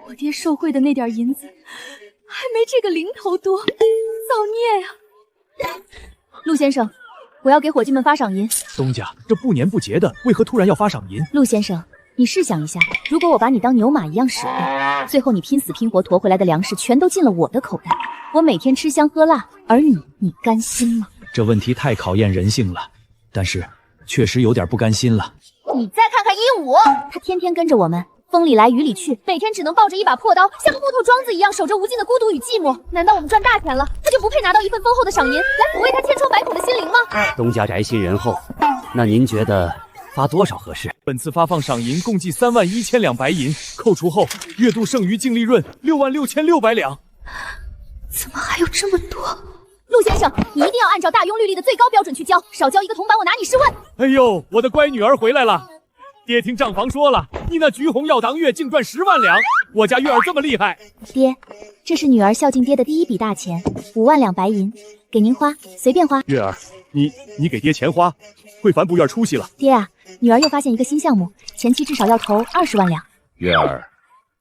我爹受贿的那点银子，还没这个零头多，造孽呀！陆先生，我要给伙计们发赏银。东家，这不年不节的，为何突然要发赏银？陆先生，你试想一下，如果我把你当牛马一样使唤，最后你拼死拼活驮回来的粮食全都进了我的口袋，我每天吃香喝辣，而你甘心吗？这问题太考验人性了，但是确实有点不甘心了。你再看看鹦鹉，他天天跟着我们，风里来雨里去，每天只能抱着一把破刀，像个木头桩子一样守着无尽的孤独与寂寞。难道我们赚大钱了，他就不配拿到一份丰厚的赏银，来抚慰他千疮百孔的心灵吗？东家宅心仁厚，那您觉得发多少合适？本次发放赏银共计31000两白银，扣除后月度剩余净利润66600两。怎么还有这么多？陆先生，你一定要按照大庸律例的最高标准去交，少交一个铜板，我拿你试问。哎呦，我的乖女儿回来了。爹听账房说了，你那橘红药堂月净赚10万两，我家月儿这么厉害。爹，这是女儿孝敬爹的第一笔大钱，5万两白银，给您花，随便花。月儿，你给爹钱花，会烦不院出息了。爹啊，女儿又发现一个新项目，前期至少要投20万两。月儿，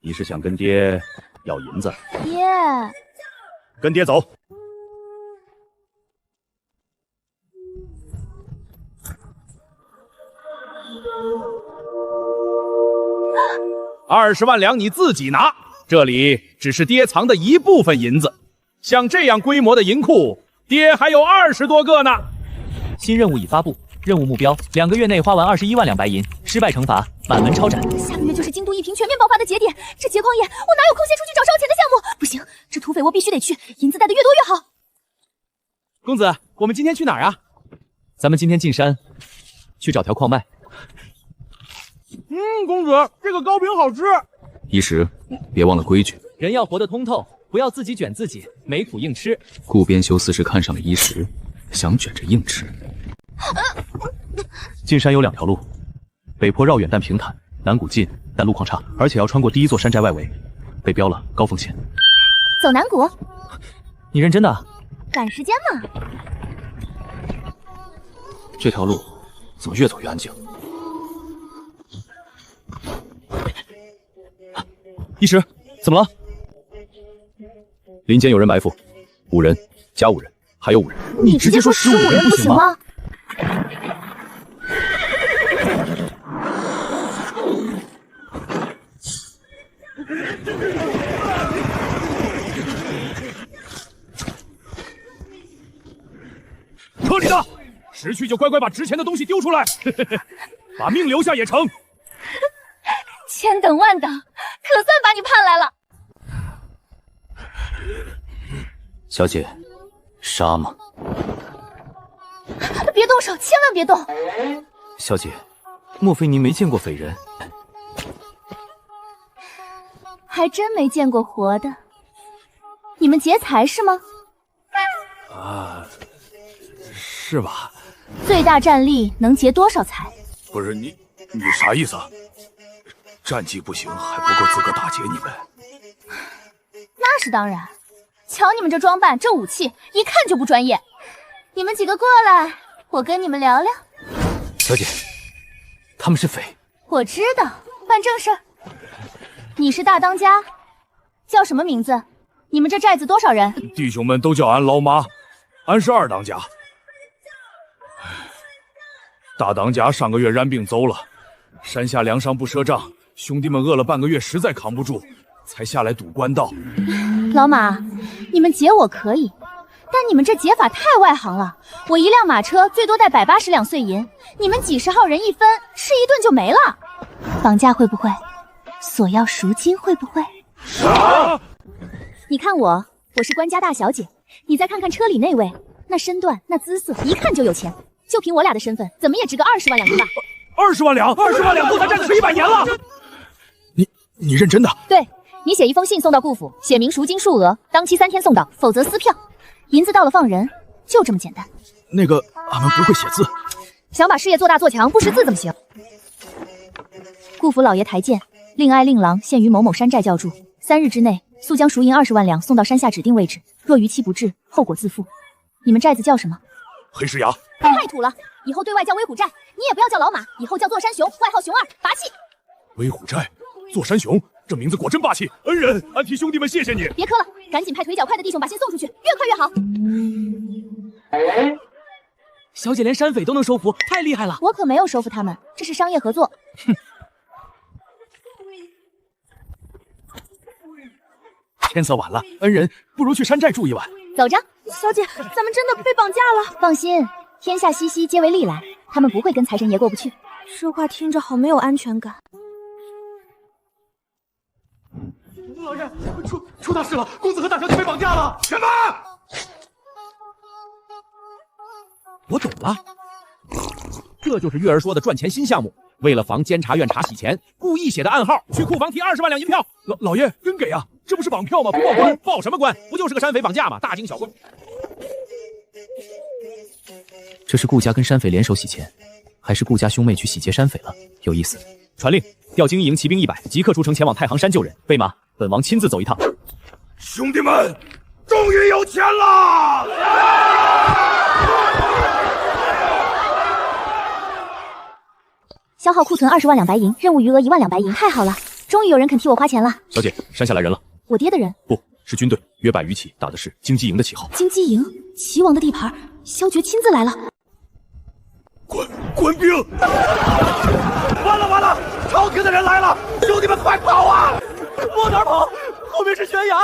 你是想跟爹要银子？爹，跟爹走。20万两你自己拿，这里只是爹藏的一部分银子，像这样规模的银库，爹还有20多个呢。新任务已发布，任务目标2个月内花完21万两白银，失败惩罚满门抄斩。下个月就是京都一平全面爆发的节点，这劫矿业我哪有空闲出去找烧钱的项目？不行，这土匪窝必须得去，银子带的越多越好。公子，我们今天去哪儿啊？咱们今天进山，去找条矿脉。公子，这个糕饼好吃。一时别忘了规矩，人要活得通透，不要自己卷自己，没苦硬吃。顾边修斯是看上了一时，想卷着硬吃。进山有2条路，北坡绕远但平坦，南谷近但路况差，而且要穿过第1座山寨外围，被标了高风险。走南谷？你认真的？赶时间嘛。这条路怎么越走越安静？一时，怎么了？林间有人埋伏，5人加5人，还有5人。你直接说15人不行吗？车里的，识趣就乖乖把值钱的东西丢出来，把命留下也成。千等万等，可算把你盼来了。小姐，杀吗？别动手，千万别动！小姐，莫非您没见过匪人？还真没见过活的。你们劫财是吗？是吧？最大战力能劫多少财？不是你啥意思啊？战绩不行，还不够资格打劫你们。那是当然。瞧你们这装扮，这武器，一看就不专业。你们几个过来，我跟你们聊聊。小姐，他们是匪。我知道，办正事儿。你是大当家，叫什么名字？你们这寨子多少人？弟兄们都叫俺老马，俺是2当家。大当家上个月染病走了，山下粮商不赊账，兄弟们饿了半个月，实在扛不住，才下来堵官道。老马，你们劫我可以，但你们这劫法太外行了。我1辆马车最多带180两碎银，你们几十号人一分，吃一顿就没了。绑架会不会？索要赎金会不会？你看我是官家大小姐，你再看看车里那位，那身段那姿色，一看就有钱。就凭我俩的身份，怎么也值个20万两银吧？20万两，20万两，够咱站子吃100年了。你认真的？对，你写一封信送到顾府，写明赎金数额，当期3天送到，否则撕票。银子到了放人，就这么简单。那个，俺们不会写字。想把事业做大做强，不识字怎么行？顾府老爷台见，令爱令郎现于某某山寨教住，3日之内速将赎银20万两送到山下指定位置，若逾期不至，后果自负。你们寨子叫什么？黑石崖。太土了，以后对外叫威虎寨，你也不要叫老马，以后叫座山熊，外号熊2，霸气。威虎寨，座山熊，这名字果真霸气。恩人，俺替兄弟们谢谢你。别磕了，赶紧派腿脚快的弟兄把信送出去，越快越好。小姐连山匪都能收服，太厉害了。我可没有收服他们，这是商业合作。哼。天色晚了，恩人不如去山寨住一晚。走着，小姐，咱们真的被绑架了。放心，天下熙熙皆为利来，他们不会跟财神爷过不去。这话听着好没有安全感。老爷，出大事了！公子和大小姐被绑架了！什么？我懂了，这就是月儿说的赚钱新项目。为了防监察院查洗钱，故意写的暗号，去库房提20万两银票。老爷真给啊！这不是绑票吗？不报官，报什么官？不就是个山匪绑架吗？大惊小怪。这是顾家跟山匪联手洗钱，还是顾家兄妹去洗劫山匪了？有意思。传令，调精英营骑兵100，即刻出城前往太行山救人。备马，本王亲自走一趟。兄弟们，终于有钱了！消耗库存20万两白银，任务余额1万两白银，太好了，终于有人肯替我花钱了。小姐，山下来人了。我爹的人？不是军队，约100余起，打的是京畿营的旗号。京畿营，齐王的地盘，萧诀亲自来了。官兵！完了，朝廷的人来了！兄弟们快跑啊！往哪儿跑？面是悬崖。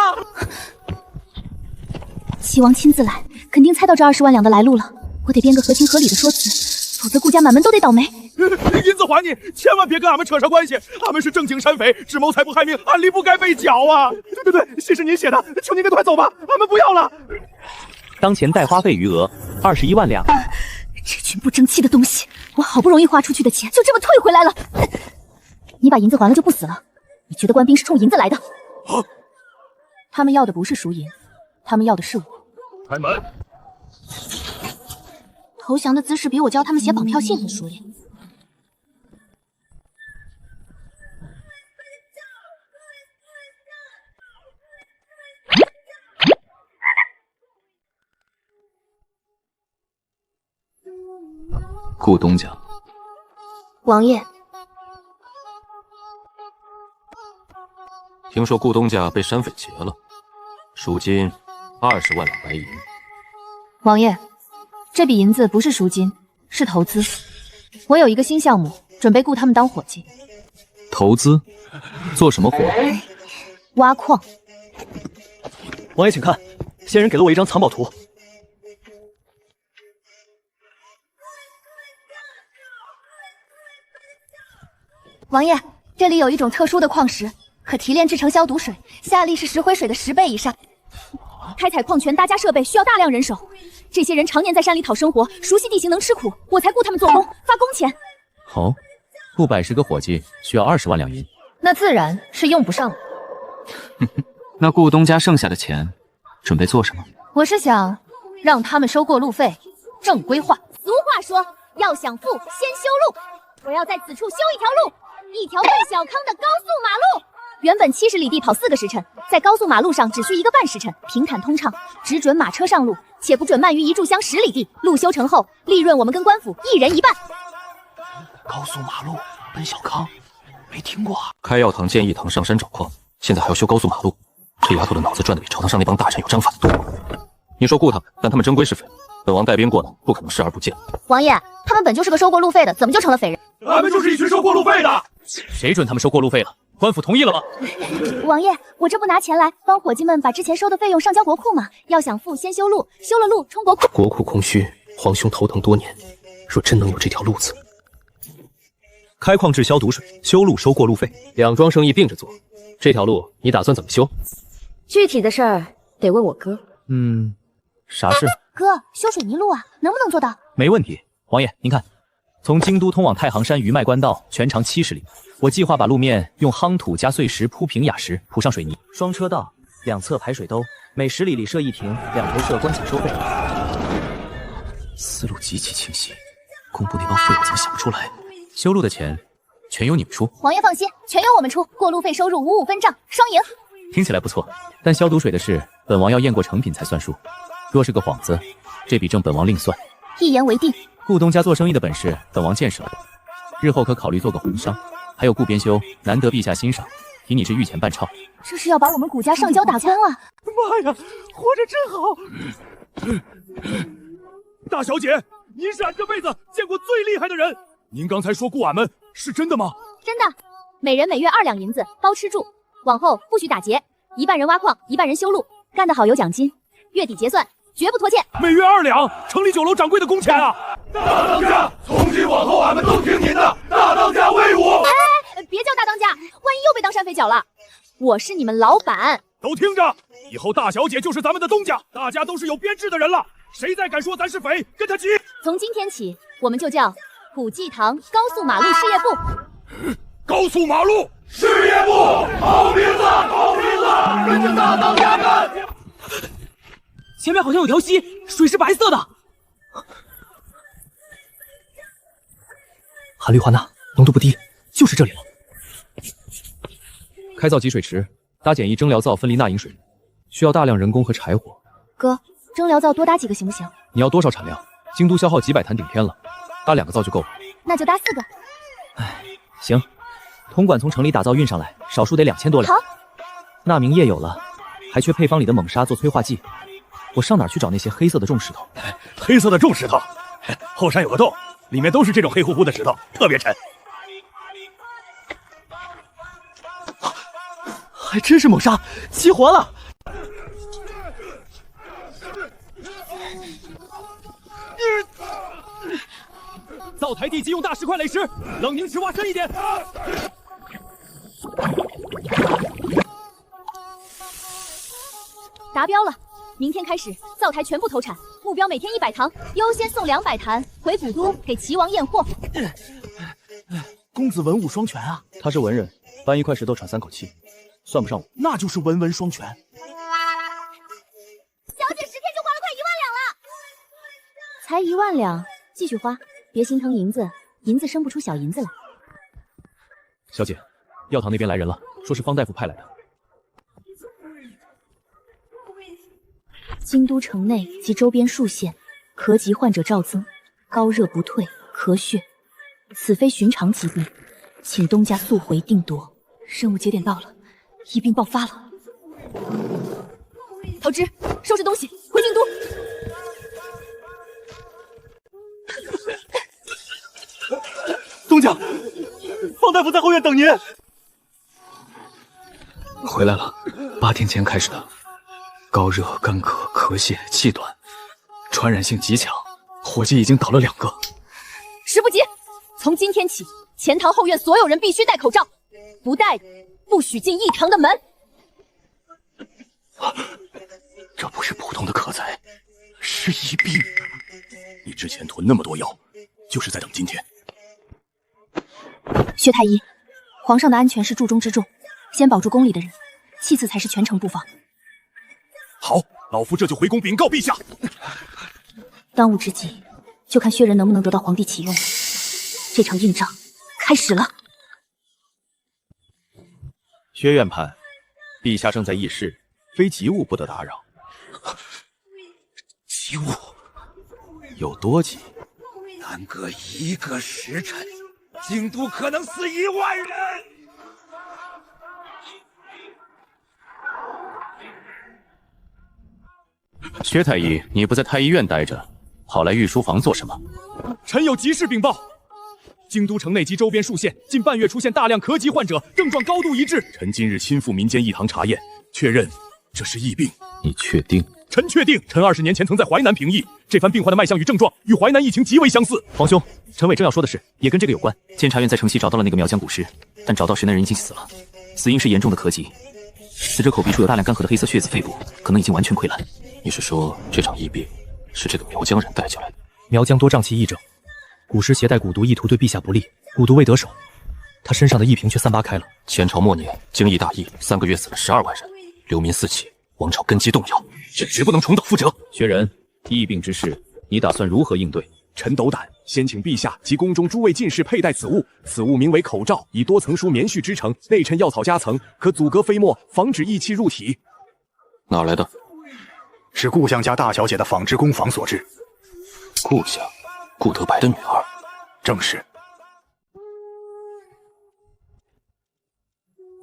齐王亲自来，肯定猜到这20万两的来路了。我得编个合情合理的说辞，否则顾家满门都得倒霉。银子还你，千万别跟俺们扯上关系，俺们是正经山匪，只谋财不害命，按理不该被绞啊！对，信是您写的，求您跟快走吧，俺们不要了。当前代花费余额21万两。这群不争气的东西，我好不容易花出去的钱就这么退回来了。你把银子还了就不死了？你觉得官兵是冲银子来的？他们要的不是赎银，他们要的是我。开门。投降的姿势比我教他们写绑票信还熟练。顾东家，王爷，听说顾东家被山匪劫了，赎金20万两白银。王爷，这笔银子不是赎金，是投资。我有一个新项目，准备雇他们当伙计。投资？做什么活？挖矿。王爷请看，仙人给了我一张藏宝图。王爷，这里有一种特殊的矿石，可提炼制成消毒水，下力是石灰水的10倍以上。开采矿泉搭加设备需要大量人手，这些人常年在山里讨生活，熟悉地形，能吃苦，我才雇他们做工，发工钱。好，雇110个伙计需要20万两银，那自然是用不上了。那顾东家剩下的钱准备做什么？我是想让他们收过路费，正规化。俗话说，要想富，先修路。我要在此处修一条路，一条奔小康的高速马路。原本70里地跑4个时辰，在高速马路上只需1个半时辰，平坦通畅，只准马车上路，且不准慢于一炷香10里地。路修成后，利润我们跟官府1人1半。高速马路奔小康，没听过啊。开药堂建议堂上山找矿，现在还要修高速马路，这丫头的脑子转得比朝堂上那帮大臣有章法的多。你说雇他们，但他们真归是匪，本王带兵过呢，不可能视而不见。王爷，他们本就是个收过路费的，怎么就成了匪人？俺们就是一群收过路费的。谁准他们收过路费了？官府同意了吗？王爷，我这不拿钱来帮伙计们把之前收的费用上交国库吗？要想富，先修路，修了路充国库。国库空虚，皇兄头疼多年，若真能有这条路子，开矿制消毒水，修路收过路费，两桩生意并着做。这条路你打算怎么修？具体的事儿得问我哥。啥事？哥，修水泥路啊，能不能做到？没问题。王爷，您看，从京都通往太行山余脉官道，全长70里。我计划把路面用夯土加碎石铺平雅石，铺上水泥，双车道，两侧排水兜，每10里里设一亭，两头设关卡收费。思路极其清晰，工部那帮废物怎么想不出来？修路的钱全由你们出。王爷放心，全由我们出，过路费收入5-5分账，双赢。听起来不错，但消毒水的事，本王要验过成品才算数。若是个幌子，这笔账本王另算。一言为定。顾东家做生意的本事，本王见识了，日后可考虑做个红商。还有顾编修，难得陛下欣赏，提你这御前半超。这是要把我们顾家上交打官啊！妈呀，活着真好！大小姐，您是俺这辈子见过最厉害的人。您刚才说雇俺们是真的吗？真的，每人每月2两银子，包吃住，往后不许打劫，1半人挖矿，1半人修路，干得好有奖金，月底结算，绝不拖欠。每月2两，城里酒楼掌柜的工钱啊！大当家，从今往后俺们都听您的，大当家威武！哎，别叫大当家，万一又被当山匪剿了。我是你们老板。都听着，以后大小姐就是咱们的东家，大家都是有编制的人了，谁再敢说咱是匪，跟他急！从今天起，我们就叫普济堂高速马路事业部。高速马路事业部，好名字，好名字，跟着大当家干！前面好像有条溪，水是白色的。含氯化钠浓度不低，就是这里了。开造集水池，搭建一蒸疗灶分离钠饮水，需要大量人工和柴火。哥，蒸疗灶多搭几个行不行？你要多少产量？京都消耗几百坛顶天了，搭2个灶就够了。那就搭4个。行，铜管从城里打造运上来，少说得2000多两。好，钠明液有了，还缺配方里的锰砂做催化剂。我上哪儿去找那些黑色的重石头？黑色的重石头，后山有个洞，里面都是这种黑乎乎的石头，特别沉。还真是猛杀，激活了！灶台地基用大石块垒石，冷凝池挖深一点。达标了，明天开始灶台全部投产，目标每天100堂，优先送200坛回古都给齐王验货。公子文武双全啊！他是文人，搬一块石头喘3口气，算不上我。那就是文文双全。小姐10天就花了快才1万两，继续花，别心疼银子，银子生不出小银子来。小姐，药堂那边来人了，说是方大夫派来的。京都城内及周边数县，咳疾患者骤增，高热不退，咳血，此非寻常疾病，请东家速回定夺。任务节点到了，疫病爆发了。桃枝，收拾东西，回京都。东家，方大夫在后院等您。回来了，8天前开始的。高热、干咳、咳血、气短，传染性极强，伙计已经倒了2个。时不急，从今天起，前堂后院所有人必须戴口罩，不戴不许进驿堂的门。这不是普通的咳灾，是疫病。你之前囤那么多药，就是在等今天。薛太医，皇上的安全是重中之重，先保住宫里的人，其次才是全城布防。好，老夫这就回宫禀告陛下。当务之急，就看薛仁能不能得到皇帝启用了。这场硬仗开始了。薛院判，陛下正在议事，非急务不得打扰。急务有多急？耽搁1个时辰，京都可能死1万人。薛太医，你不在太医院待着，跑来御书房做什么？臣有急事禀报。京都城内及周边数县近半月出现大量咳疾患者，症状高度一致。臣今日亲赴民间驿堂查验，确认这是疫病。你确定？臣确定。臣20年前曾在淮南平疫，这番病患的脉象与症状与淮南疫情极为相似。皇兄，陈伟正要说的是，也跟这个有关。监察院在城西找到了那个苗疆古尸，但找到时那人已经死了，死因是严重的咳疾。死者口鼻处有大量干涸的黑色血渍，肺部可能已经完全溃烂。你是说这场疫病是这个苗疆人带进来的？苗疆多瘴气疫症，古时携带蛊毒意图对陛下不利，蛊毒未得手，他身上的疫瓶却散发开了。前朝末年京疫大疫，3个月死了12万人，流民四起，王朝根基动摇，这绝不能重蹈覆辙。薛仁，疫病之事，你打算如何应对？臣斗胆，先请陛下及宫中诸位进士佩戴此物。此物名为口罩，以多层梳棉絮织成，内衬药草夹层，可阻隔飞沫，防止疫气入体。哪来的？是顾相家大小姐的纺织工坊所制。顾相，顾德白的女儿。正是。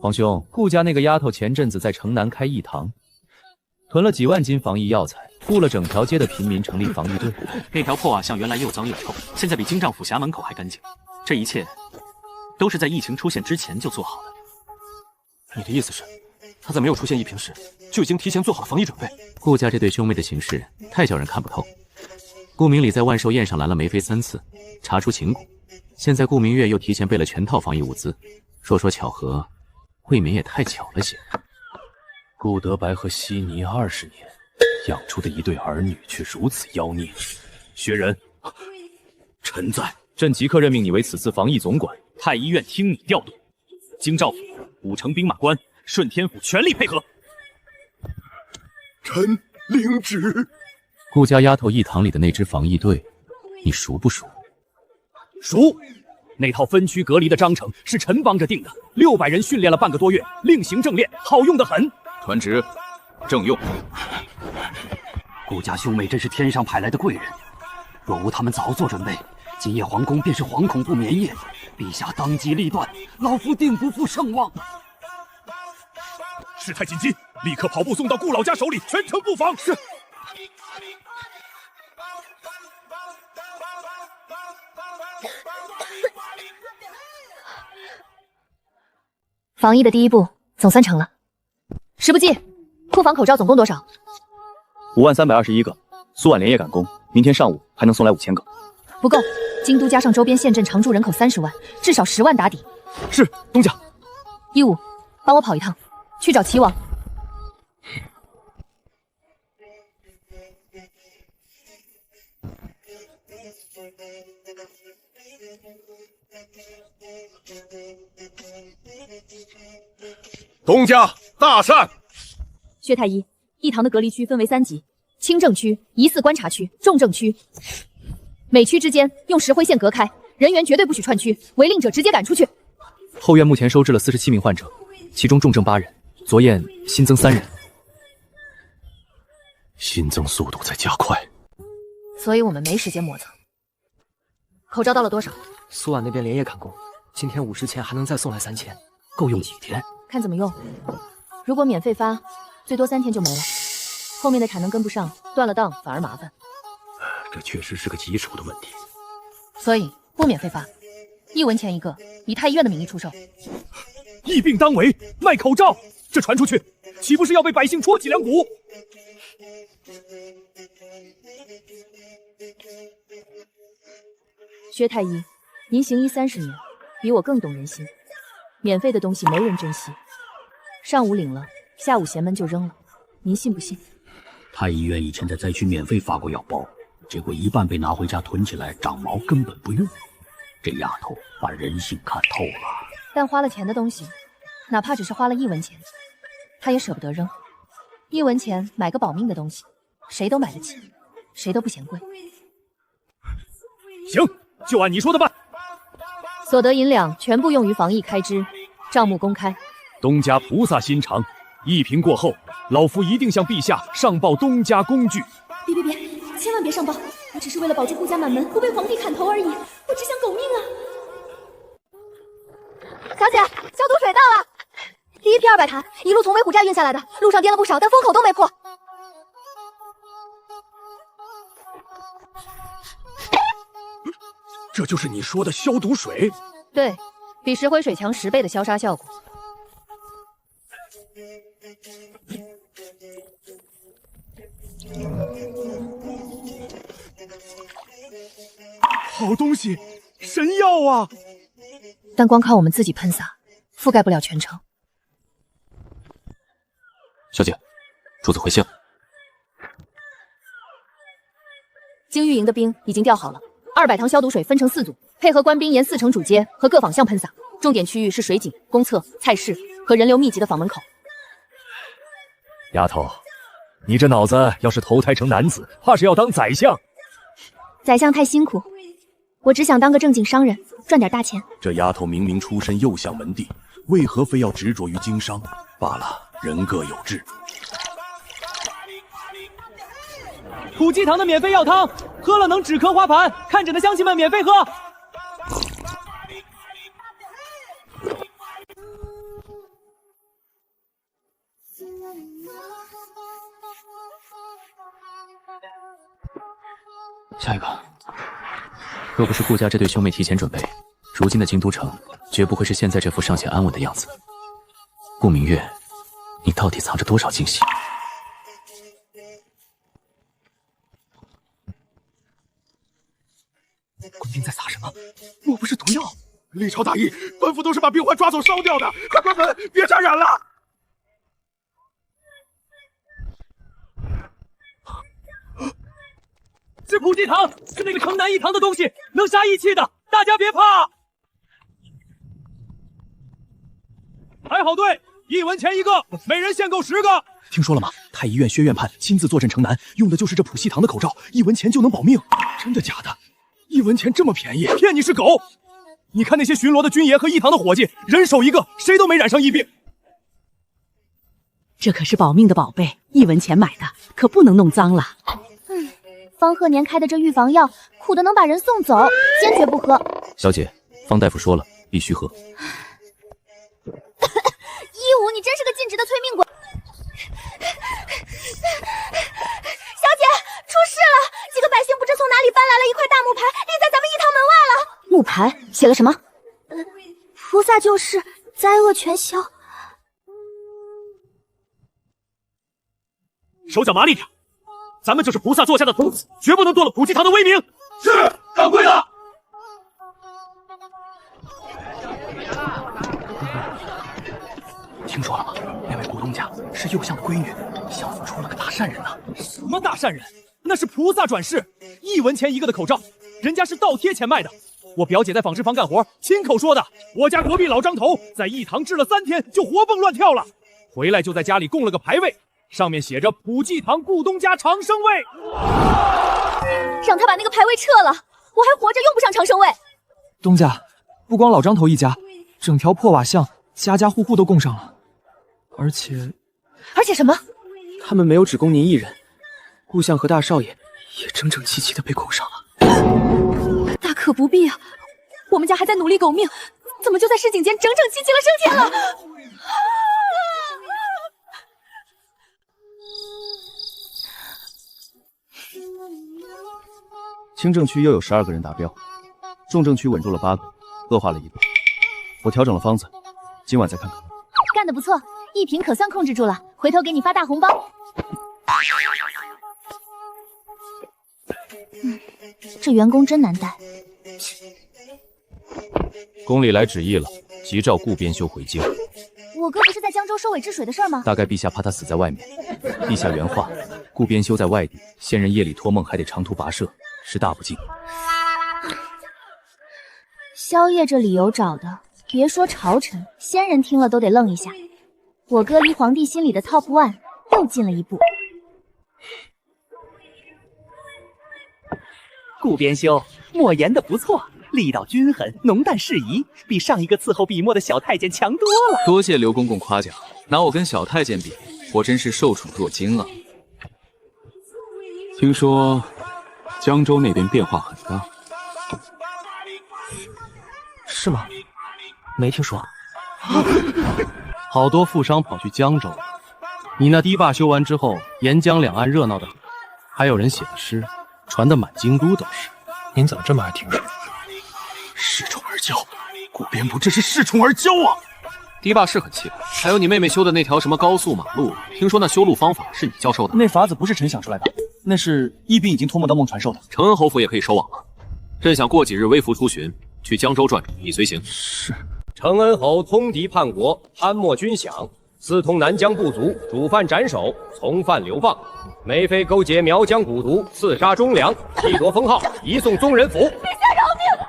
皇兄，顾家那个丫头前阵子在城南开驿堂，囤了几万斤防疫药材，雇了整条街的平民成立防疫队。那条破瓦巷原来又脏又臭，现在比京丈府衙门口还干净。这一切都是在疫情出现之前就做好的。你的意思是，他在没有出现疫情时就已经提前做好了防疫准备？顾家这对兄妹的行事太叫人看不透。顾明礼在万寿宴上拦了梅妃3次，查出情蛊。现在顾明月又提前备了全套防疫物资，说巧合，未免也太巧了些。顾德白和悉尼20年养出的一对儿女却如此妖孽。薛仁，臣在。朕即刻任命你为此次防疫总管。太医院听你调度，京兆府、武城兵马关、顺天府全力配合。臣领旨。顾家丫头驿堂里的那支防疫队，你熟不熟？熟。那套分区隔离的章程是臣帮着定的，600人训练了半个多月，令行正练，好用得很。传旨，正用。顾家兄妹真是天上派来的贵人，若无他们早做准备，今夜皇宫便是惶恐不眠夜。陛下当机立断，老夫定不负圣望。事态紧急，立刻跑步送到顾老家手里，全城布防。是。防疫的第一步总算成了。时不济，库房口罩总共多少50321个，苏婉连夜赶工，明天上午还能送来5000个。不够，京都加上周边县镇常住人口30万，至少10万打底。是，东家。义武，帮我跑一趟，去找齐王。东家大善。薛太医，一堂的隔离区分为3级：轻症区、疑似观察区、重症区。每区之间用石灰线隔开，人员绝对不许串区，违令者直接赶出去。后院目前收治了47名患者，其中重症8人，昨夜新增3人。新增速度在加快，所以我们没时间磨蹭。口罩到了多少？苏婉那边连夜赶工，今天50前还能再送来3000，够用几天？看怎么用。如果免费发，最多3天就没了，后面的产能跟不上，断了档反而麻烦。这确实是个棘手的问题。所以不免费发，1文钱1个，以太医院的名义出售。疫病当为，卖口罩，这传出去，岂不是要被百姓戳脊梁骨？薛太医，您行医30年，比我更懂人心。免费的东西没人珍惜，上午领了，下午邪门就扔了，您信不信？太医院以前在灾区免费发过药包，结果一半被拿回家囤起来长毛，根本不用。这丫头把人性看透了。但花了钱的东西，哪怕只是花了1文钱，她也舍不得扔。1文钱买个保命的东西，谁都买得起，谁都不嫌贵。行，就按你说的办。所得银两全部用于防疫开支，账目公开。东家菩萨心肠，疫评过后，老夫一定向陛下上报东家工具。别，千万别上报！我只是为了保住顾家满门不被皇帝砍头而已，我只想狗命啊！小姐，消毒水到了。第一批200坛，一路从威虎寨运下来的，路上颠了不少，但封口都没破。这就是你说的消毒水？对，比石灰水强10倍的消杀效果。好东西，神药啊！但光靠我们自己喷洒，覆盖不了全城。小姐，主子回信。京域营的兵已经调好了，200堂消毒水分成4组，配合官兵沿4城主街和各坊巷喷洒，重点区域是水井、公厕、菜市和人流密集的坊门口。丫头，你这脑子要是投胎成男子，怕是要当宰相。宰相太辛苦，我只想当个正经商人，赚点大钱。这丫头明明出身右相门第，为何非要执着于经商？罢了，人各有志。普济堂的免费药汤，喝了能止咳化痰，看诊的乡亲们免费喝。下一个，若不是顾家这对兄妹提前准备，如今的京都城绝不会是现在这副尚且安稳的样子。顾明月，你到底藏着多少惊喜？官兵在撒什么？莫不是毒药？历朝大义，官府都是把病患抓走烧掉的，快关门，别沾染了！是普济堂，是那个城南一堂的东西，能杀义气的，大家别怕。排好队，1文钱1个，每人限购10个。听说了吗？太医院薛院判亲自坐镇城南，用的就是这普济堂的口罩，1文钱就能保命。真的假的？1文钱这么便宜？骗你是狗！你看那些巡逻的军爷和一堂的伙计，人手1个，谁都没染上疫病。这可是保命的宝贝，1文钱买的，可不能弄脏了。方鹤年开的这预防药，苦的能把人送走，坚决不喝。小姐，方大夫说了，必须喝。一武，你真是个尽职的催命鬼！小姐，出事了！几个百姓不知从哪里搬来了一块大木牌，立在咱们一堂门外了。木牌写了什么？菩萨救世，灾厄全消。手脚麻利点。咱们就是菩萨座下的童子，绝不能夺了普济堂的威名。是，掌柜的。听说了吗？那位股东家是右相的闺女，相府出了个大善人呢。什么大善人？那是菩萨转世，1文钱一个的口罩，人家是倒贴钱卖的。我表姐在纺织坊干活，亲口说的。我家隔壁老张头在一堂治了3天，就活蹦乱跳了。回来就在家里供了个牌位，上面写着普济堂顾东家长生位。让他把那个牌位撤了，我还活着用不上长生位。东家，不光老张头一家，整条破瓦巷家家户户都供上了，而且什么？他们没有只供您一人，顾相和大少爷也整整齐齐的被供上了。大可不必啊，我们家还在努力苟命，怎么就在市井间整整齐齐了升天了？轻症区又有12个人达标，重症区稳住了8个，恶化了1个。我调整了方子，今晚再看看。干得不错，一瓶可算控制住了，回头给你发大红包。这员工真难带。宫里来旨意了，急召顾边修回京。我哥不是在江州收尾治水的事吗？大概陛下怕他死在外面。陛下原话：顾边修在外地，仙人夜里托梦还得长途跋涉，是大不敬。宵夜这理由找的，别说朝臣，仙人听了都得愣一下。我哥离皇帝心里的 top one 又近了一步。顾边修墨研的不错，力道均衡，浓淡适宜，比上一个伺候笔墨的小太监强多了。多谢刘公公夸奖，拿我跟小太监比，我真是受宠若惊啊。听说江州那边变化很大，是吗？没听说。好多富商跑去江州，你那堤坝修完之后，沿江两岸热闹的很，还有人写的诗，传的满京都都是。您怎么这么爱听诗？恃宠而骄，顾边不这是恃宠而骄啊！堤坝是很气派，还有你妹妹修的那条什么高速马路，听说那修路方法是你教授的？那法子不是臣想出来的，那是一斌已经托梦到梦传授的。承恩侯府也可以收网了。朕想过几日微服出巡，去江州转转，你随行。是。承恩侯通敌叛国，贪墨军饷，私通南疆部族，主犯斩首，从犯流放。美妃勾结苗疆蛊毒，刺杀忠良，剥夺封号，移送宗人府。陛下饶命！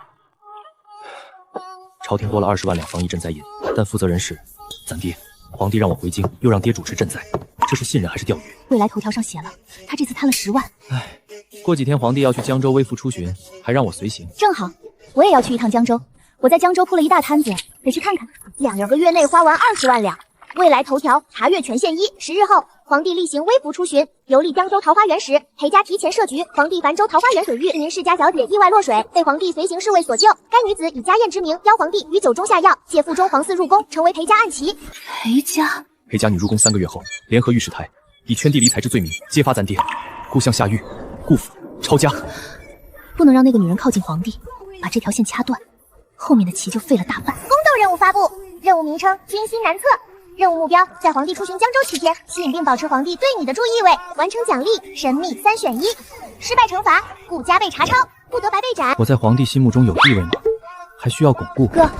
朝廷拨了20万两防疫赈灾银，但负责人是咱爹。皇帝让我回京，又让爹主持赈灾，这是信任还是钓鱼？未来头条上写了，他这次贪了10万。唉，过几天皇帝要去江州微服出巡，还让我随行。正好，我也要去一趟江州。我在江州铺了一大摊子，得去看看。2个月内花完20万两。未来头条查阅权限1，10日后，皇帝例行微服出巡，游历江州桃花源时，陪家提前设局。皇帝繁州桃花源水域，一名世家小姐意外落水，被皇帝随行侍卫所救。该女子以家宴之名邀皇帝于酒中下药，借腹中皇嗣入宫，成为陪家暗棋。裴家女入宫3个月后，联合御史台以圈地离财之罪名揭发咱爹，顾相下狱，顾府抄家。不能让那个女人靠近皇帝，把这条线掐断，后面的棋就废了大半。宫斗任务发布，任务名称军心难测。任务目标：在皇帝出巡江州期间，吸引并保持皇帝对你的注意位。完成奖励：神秘3选1。失败惩罚：顾家被查抄，不得白被斩。我在皇帝心目中有地位吗？还需要巩固。哥，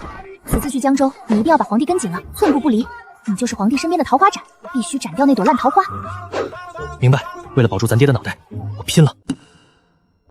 此次去江州，你一定要把皇帝跟紧了，寸步不离。你就是皇帝身边的桃花斩，必须斩掉那朵烂桃花。明白。为了保住咱爹的脑袋，我拼了。